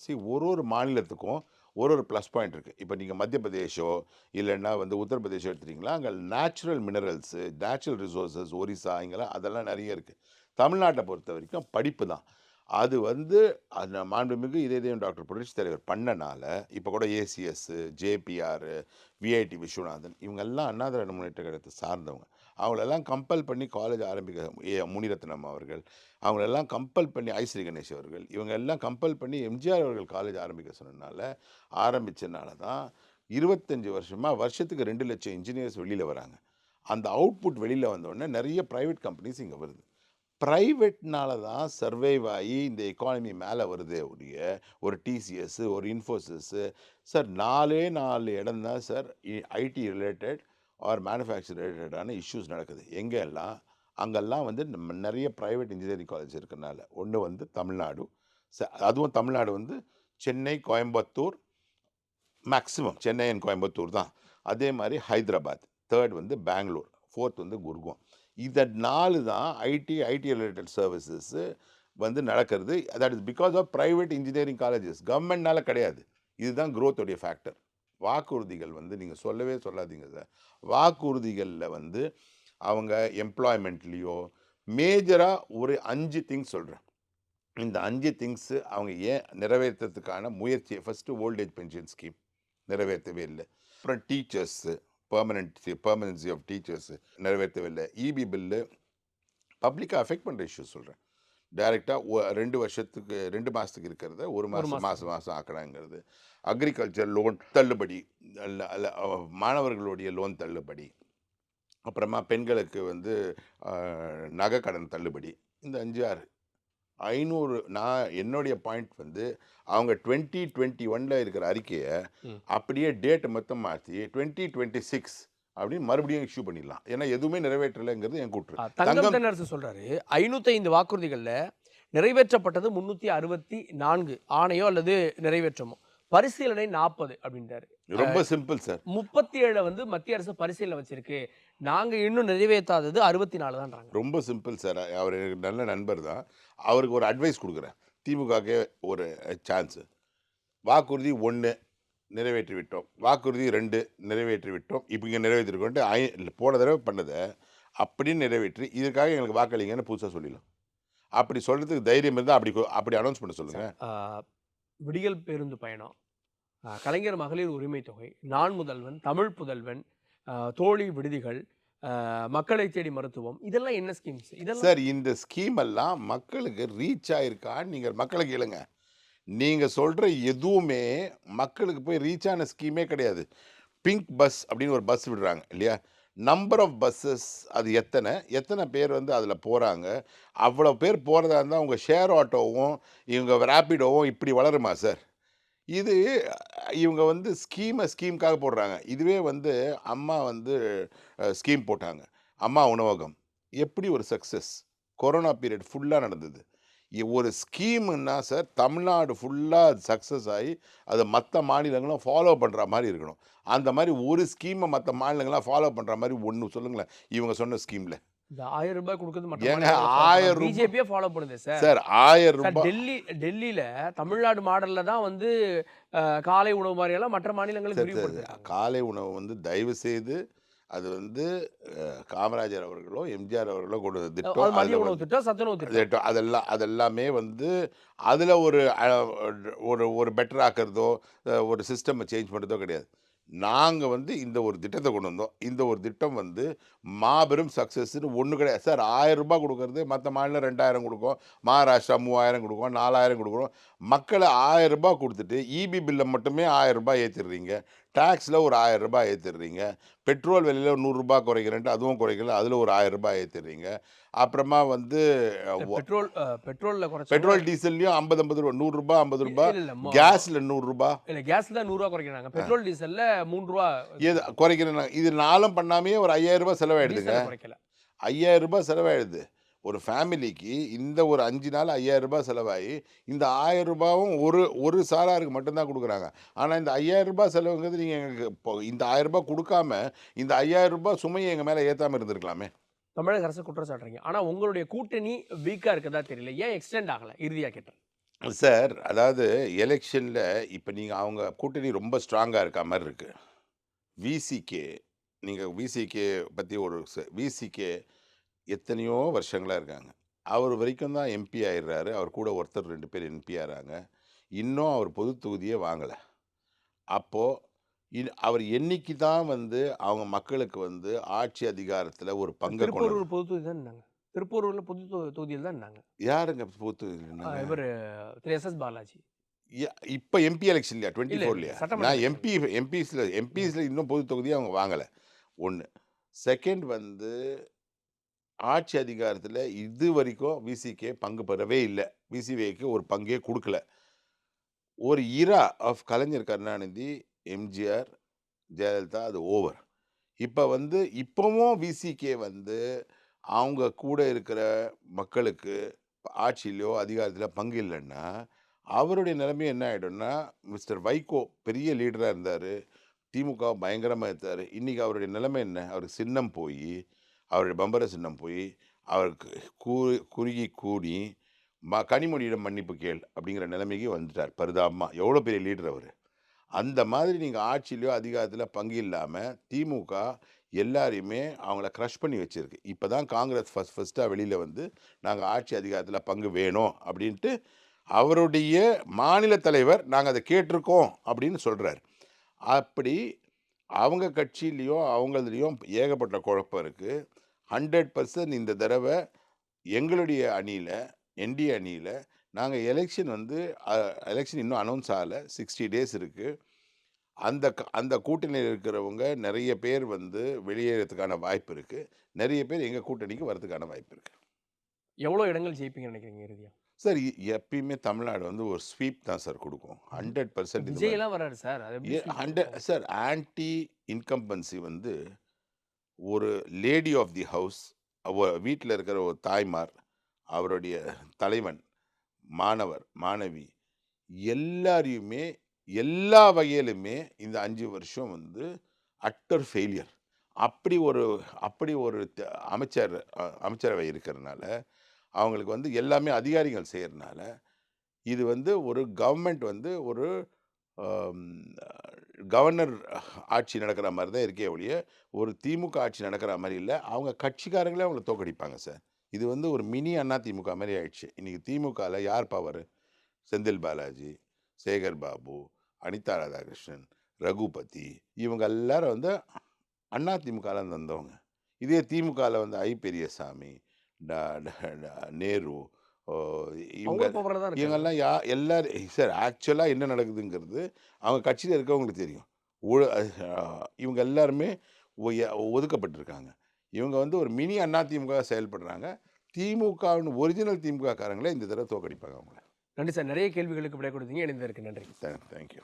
ஒரு மாநிலத்துக்கும் ஒரு ப்ளஸ் பாயிண்ட் இருக்குது. இப்போ நீங்கள் மத்திய பிரதேஷோ இல்லைன்னா வந்து உத்தரப்பிரதேசோ எடுத்துட்டிங்களா, அங்கே natural minerals, natural resources, Orissa இங்கெல்லாம் அதெல்லாம் நிறைய இருக்குது. தமிழ்நாட்டை பொறுத்த வரைக்கும் படிப்பு தான். அது வந்து அந்த மாண்புமிகு இதயம் டாக்டர் புரட்சி தலைவர் பண்ணனால, இப்போ கூட ஏசிஎஸ், ஜேபிஆர், விஐடி விஸ்வநாதன் இவங்கெல்லாம் அண்ணா திராவிட முன்னேற்ற கழகத்தை சார்ந்தவங்க. அவங்களெல்லாம் கம்பல் பண்ணி காலேஜ் ஆரம்பிக்க முனிரத்னம் அவர்கள், அவங்களெல்லாம் கம்பல் பண்ணி ஸ்ரீ கணேஷ் அவர்கள், இவங்க எல்லாம் கம்பல் பண்ணி எம்ஜிஆர் அவர்கள் காலேஜ் ஆரம்பிக்க சொன்னனால ஆரம்பிச்சனால தான் 25 வருஷமா வருஷத்துக்கு 2 லட்சம் இன்ஜினியர்ஸ் வெளியில வராங்க. அந்த அவுட்புட் வெளியில வந்தோனே நிறைய பிரைவேட் கம்பெனிஸ் இங்க வருது. பிரைவேட்னால தான் சர்வைவ் ஆகி இந்த எக்கானமி மேலே வருதே ஒழிய, ஒரு டிசிஎஸ், ஒரு இன்ஃபோசிஸ் சார் 4 இடம் தான் sir IT related or manufacture ரிலேட்டடான இஷ்யூஸ் நடக்குது. எங்கெல்லாம் அங்கெல்லாம் வந்து நிறைய பிரைவேட் இன்ஜினியரிங் காலேஜ் இருக்கிறனால. ஒன்று வந்து தமிழ்நாடு, அதுவும் தமிழ்நாடு வந்து சென்னை, கோயம்புத்தூர், மேக்ஸிமம் சென்னை அண்ட் கோயம்புத்தூர் தான். அதே மாதிரி ஹைதராபாத், தேர்ட் வந்து பெங்களூர், ஃபோர்த் வந்து குர்கான். இத 4 தான் ஐடி ரிலேட்டட் சர்வீசஸ் வந்து நடக்கிறது. That is because of private engineering colleges. கவர்மெண்ட்னால கிடையாது. இதுதான் growth உடைய ஃபேக்டர். வாக்குறுதிகள் வந்து நீங்க சொல்லவே சொல்லாதீங்க சார். வாக்குறுதிகள்ல வந்து அவங்க எம்ப்ளாய்மெண்ட்லயோ மேஜரா ஒரு 5 திங்ஸ் சொல்றேன். இந்த 5 திங்ஸ் அவங்க ஏன் நிறைவேற்றத்துக்கான முயற்சியை first old age pension scheme நிறைவேற்றவே இல்லை. அப்புறம் டீச்சர்ஸ் பெர்மனன்சி ஆஃப் டீச்சர்ஸ் நிறைவேற்றவே இல்லை. இபி பில்லு பப்ளிக்கை அஃபெக்ட் பண்ணுற இஷ்யூஸ் சொல்கிறேன். டைரெக்டாக 2 வருஷத்துக்கு 2 மாதத்துக்கு இருக்கிறத ஒரு மாதம் ஆக்கலாங்கிறது. அக்ரிகல்ச்சர் லோன் தள்ளுபடி, மாணவர்களுடைய லோன் தள்ளுபடி, அப்புறமா பெண்களுக்கு வந்து நகை கடன் தள்ளுபடி. இந்த 5 500 நான் என்னுடைய பாயிண்ட் வந்து அவங்க 2021 இருக்கிற அறிக்கையை அப்படியே டேட் மொத்தம் மாற்றி 2026 அப்படின்னு மறுபடியும் இஷ்யூ பண்ணிடலாம். ஏன்னா எதுவுமே நிறைவேற்றலைங்கிறது என் கூற்று. தங்கம் தென்னரசு சொல்றாரு 505 வாக்குறுதிகள்ல நிறைவேற்றப்பட்டது 364 ஆணையோ அல்லது நிறைவேற்றமோ, பரிசீலனை 40 அப்படின்றாரு. ரொம்ப சிம்பிள் சார். 37 வந்து மத்திய அரசு பரிசீலனை வச்சிருக்கு. நாங்க இன்னும் நிறைவேற்றாதது 64 தான்றாங்க. ரொம்ப சிம்பிள் சார். அவர் எனக்கு நல்ல நண்பர் தான். அவருக்கு ஒரு அட்வைஸ் கொடுக்குறேன். திமுகக்கே ஒரு சான்ஸ். வாக்குறுதி 1 நிறைவேற்றி விட்டோம், வாக்குறுதி 2 நிறைவேற்றி விட்டோம், இப்போ இங்கே நிறைவேற்றிருக்கோன்ட்டு போன தடவை பண்ணதை அப்படியே நிறைவேற்றி இதுக்காக எங்களுக்கு வாக்களிங்கன்னு புதுசாக சொல்லிடலாம். அப்படி சொல்கிறதுக்கு தைரியம் இருந்தால் அப்படி அனௌன்ஸ் பண்ண சொல்லுங்கள். விடியல் பேருந்து பயணம், கலைஞர் மகளிர் உரிமை தொகை, நான் முதல்வன், தமிழ் புதல்வன், தோழி விடுதிகள், மக்களை தேடி மருத்துவம், இதெல்லாம் என்ன ஸ்கீம்ஸ்? இதெல்லாம் சார் இந்த ஸ்கீம் எல்லாம் மக்களுக்கு ரீச் ஆயிருக்கான்னு நீங்கள் மக்களை கேளுங்க. நீங்கள் சொல்கிற எதுவுமே மக்களுக்கு போய் ரீச் ஆன ஸ்கீமே கிடையாது. பிங்க் பஸ் அப்படின்னு ஒரு பஸ் விடுறாங்க இல்லையா, நம்பர் ஆஃப் பஸ்ஸஸ் அது எத்தனை பேர் வந்து அதில் போகிறாங்க, அவ்வளோ பேர் போகிறதா இருந்தால் உங்கள் ஷேர் ஆட்டோவும் இவங்க ரேப்பிடோவும் இப்படி வளருமா சார்? இது இவங்க வந்து ஸ்கீமுக்காக போடுறாங்க. இதுவே வந்து அம்மா வந்து ஸ்கீம் போட்டாங்க, அம்மா உணவகம் எப்படி ஒரு சக்ஸஸ். கொரோனா பீரியட் ஃபுல்லாக நடந்தது. ஒரு ஸ்கீம்னா சார் தமிழ்நாடு ஃபுல்லாக சக்ஸஸ் ஆகி அதை மற்ற மாநிலங்களும் ஃபாலோ பண்ணுற மாதிரி இருக்கணும். அந்த மாதிரி ஒரு ஸ்கீமை மற்ற மாநிலங்களாம் ஃபாலோ பண்ணுற மாதிரி ஒன்று சொல்லுங்களேன் இவங்க சொன்ன ஸ்கீமில். இந்த ரூ. 1000 குடுக்குறது மற்ற ஏங்க மாநிலங்கள்ல ஃபாலோ பண்ணுவாங்க. 1000 ரூபாய் பிஜேபியே ஃபாலோ பண்ணுது சார். சார் 1000 சார் ரூபாய் டெல்லியில தமிழ்நாடு மாடல்ல தான் வந்து காலை உணவு மாதிரியெல்லாம் மற்ற மாநிலங்களுக்கு சார் விரிவுபடுத்துறாங்க. காலை உணவு வந்து தயவு செய்து அது வந்து காமராஜர் அவர்களோ எம்ஜிஆர் அவர்களோ கொண்டு வந்த அது திட்டம். மதிய அதில் உணவு திட்டம், சத்துணவு திட்டம். திட்டம் அதெல்லாமே வந்து அதில் ஒரு ஒரு ஒரு பெட்டர் ஆக்கிறதோ ஒரு சிஸ்டம் சேஞ்ச் பண்ணுறதோ கிடையாது. நாங்கள் வந்து இந்த ஒரு திட்டத்தை கொண்டு வந்தோம். இந்த ஒரு திட்டம் வந்து மாபெரும் சக்ஸஸ்ன்னு ஒன்று கிடையாது சார். 1000 ரூபாய் கொடுக்கறது மற்ற மாநிலம் 2000 கொடுக்கும், மகாராஷ்டிரா 3000 கொடுக்கும், 4000 கொடுக்குறோம். மக்களை 1000 ரூபாய் கொடுத்துட்டு இபி பில்லை மட்டுமே 1000 ரூபாய் ஏற்றிடுறீங்க. டாக்ஸில் ஒரு 1000 ரூபாய் ஏற்றிடுறீங்க. பெட்ரோல் விலையில் ஒரு 100 ரூபாய் குறைக்கிறேன்ட்டு அதுவும் குறைக்கல, அதில் ஒரு 1000 ரூபாய் ஏற்றிடுறீங்க. அப்புறமா வந்து பெட்ரோல்ல குறைச்சா பெட்ரோல் டீசல்லையும் 50 50 ரூபா, 100 ரூபாய் 50 ரூபாய், இல்ல இல்ல கேஸில் 100 ரூபாய். இல்ல கேஸ்ல தான் ரூ. 100 குறைக்கிறாங்க. பெட்ரோல் டீசல்ல ரூ. 3 ஏது குறைக்கிறேன். இது நாளும் பண்ணாமே ஒரு 5000 ரூபாய் செலவாயிடுதுங்க. டீசல் குறைக்கல. 5000 ரூபாய் செலவாயிடுது. ஒரு ஃபேமிலிக்கு இந்த ஒரு 5 நாள் 5000 ரூபாய் செலவாகி இந்த 1000 ரூபாயும் ஒரு சாராருக்கு மட்டும்தான் கொடுக்குறாங்க. ஆனால் இந்த 5000 ரூபாய் செலவுங்கிறது நீங்கள் எங்களுக்கு இப்போ இந்த 1000 ரூபாய் கொடுக்காம இந்த 5000 ரூபாய் சுமையை எங்கள் மேலே ஏற்றாமல் இருந்திருக்கலாமே. தமிழக அரசு குற்றம் சாட்டுறீங்க. ஆனா உங்களுடைய கூட்டணி வீக்கா இருக்கதா தெரியல. ஏன் எக்ஸ்டெண்ட் ஆகல? இறுதியா கேட்டேன். சார் அதாவது எலெக்ஷனில் இப்போ நீங்கள் அவங்க கூட்டணி ரொம்ப ஸ்ட்ராங்காக இருக்க மாதிரி இருக்குது. விசிகே நீங்கள் விசிகே பற்றி விசிகே எத்தனையோ வருஷங்களாக இருக்காங்க. அவர் வரைக்கும் தான் எம்பி ஆயிடுறாரு. அவர் கூட ஒருத்தர் 2 பேர் எம்பி ஆகிறாங்க. இன்னும் அவர் பொது தொகுதியே வாங்கலை. அப்போது அவர் என்னைக்கு தான் வந்து அவங்க மக்களுக்கு வந்து ஆட்சி அதிகாரத்தில் ஒரு பங்கை கொண்டு திருப்பூர் பொது தொகுதி தான் இருந்தாங்க. திருப்பூர்ல பொது தொகுதியில் தான் இருந்தாங்க. யாருங்க பொது தொகுதி? இவர் திரு எஸ்.எஸ். பாலாஜி. இப்போ எம்பி எலெக்ஷன் இல்லையா? இல்ல 24லயா? சட்டமன்ற நான் எலெக்ஷன். எம்பிஸில் இன்னும் பொது தொகுதியை அவங்க வாங்கலை. 1. செகண்ட் வந்து ஆட்சி அதிகாரத்தில் இது வரைக்கும் விசிகே பங்கு பெறவே இல்லை. விசிகேக்கு ஒரு பங்கே கொடுக்கல. ஒரு இரா ஆஃப் கலைஞர் கருணாநிதி, எம்ஜிஆர், ஜெயலலிதா அது ஓவர். இப்போ வந்து இப்போவும் விசிகே வந்து அவங்க கூட இருக்கிற மக்களுக்கு ஆட்சியிலையோ அதிகாரத்தில் பங்கு இல்லைன்னா அவருடைய நிலைமை என்ன ஆகிடும்னா, மிஸ்டர் வைகோ பெரிய லீடராக இருந்தார். திமுக பயங்கரமாக இருந்தார். இன்றைக்கி அவருடைய நிலைமை என்ன? அவருக்கு சின்னம் போய் அவருடைய பம்பர சின்னம் போய் அவருக்கு குறுகி கூடி கனிமொழியிடம் மன்னிப்பு கேள் அப்படிங்கிற நிலைமைக்கு வந்துட்டார் பரிதாபமாக. எவ்வளோ பெரிய லீடர் அவர். அந்த மாதிரி நீங்கள் ஆட்சியிலையோ அதிகாரத்தில் பங்கு இல்லாமல் திமுக எல்லாரையுமே அவங்கள க்ரஷ் பண்ணி வச்சுருக்கு. இப்போ தான் காங்கிரஸ் ஃபஸ்ட்டாக வெளியில் வந்து நாங்கள் ஆட்சி அதிகாரத்தில் பங்கு வேணும் அப்படின்ட்டு அவருடைய மாநில தலைவர் நாங்கள் அதை கேட்டிருக்கோம் அப்படின்னு சொல்கிறார். அப்படி அவங்க கட்சியிலையும் அவங்களதுலேயும் ஏகப்பட்ட குழப்பம் இருக்குது. 100% இந்த தடவை எங்களுடைய அணியில் என்டிஏ அணியில் நாங்கள் எலெக்ஷன் இன்னும் அனௌன்ஸ் ஆகலை. 60 டேஸ் இருக்குது. அந்த கூட்டணியில் இருக்கிறவங்க நிறைய பேர் வந்து வெளியேறதுக்கான வாய்ப்பு இருக்குது. நிறைய பேர் எங்கள் கூட்டணிக்கு வரதுக்கான வாய்ப்பு இருக்குது. எவ்வளோ இடங்கள் ஜெயிப்பீங்கன்னு நினைக்கிறீங்க இறுதியா? சார் எப்பயுமே தமிழ்நாடு வந்து ஒரு ஸ்வீப் தான் சார் கொடுக்கும். 100% விஜய்லாம் வராரு சார். அது எப்படி sweep 100 கொடுக்கும்? சார் ஆன்டி இன்கம்பன்சி வந்து ஒரு லேடி ஆஃப் தி ஹவுஸ் வீட்டில் இருக்கிற ஒரு தாய்மார், அவருடைய தலைவன், மாணவர், மாணவி எல்லாரையுமே எல்லா வகையிலுமே இந்த 5 வருஷம் வந்து அட்டர் ஃபெயிலியர். அப்படி ஒரு அமைச்சரவை இருக்கிறதுனால அவங்களுக்கு வந்து எல்லாமே அதிகாரிகள் செய்கிறதுனால இது வந்து ஒரு கவர்மெண்ட் வந்து ஒரு கவர்னர் ஆட்சி நடக்கிற மாதிரி தான் இருக்கே ஒழிய ஒரு திமுக ஆட்சி நடக்கிற மாதிரி இல்லை. அவங்க கட்சிக்காரங்களே அவங்கள தோக்கடிப்பாங்க சார். இது வந்து ஒரு மினி அண்ணா திமுக மாதிரி ஆயிடுச்சு. இன்றைக்கி திமுகவில் யார் பவர்? செந்தில் பாலாஜி, சேகர் பாபு, அனிதா ராதாகிருஷ்ணன், ரகுபதி, இவங்க எல்லாரும் வந்து அண்ணா திமுகவில் வந்தவங்க. இதே திமுகவில் வந்து பெரியசாமி, நேரு, இவங்க அவங்க பவர்ல தான் இருக்காங்க. இவங்கெல்லாம் எல்லாரும் சார் ஆக்சுவலாக என்ன நடக்குதுங்கிறது அவங்க கட்சியில் இருக்கவங்களுக்கு தெரியும். இவங்க எல்லாருமே ஒதுக்கப்பட்டிருக்காங்க. இவங்க வந்து ஒரு மினி அண்ணா திமுக செயல்படுறாங்க. திமுகவின் ஒரிஜினல் திமுக காரங்களே இந்த தடவை தோக்கடிப்பாங்க அவங்கள. நன்றி சார். நிறைய கேள்விகளுக்கு விடை கொடுத்தீங்க. இணைந்ததற்கு நன்றி. தேங்க்யூ.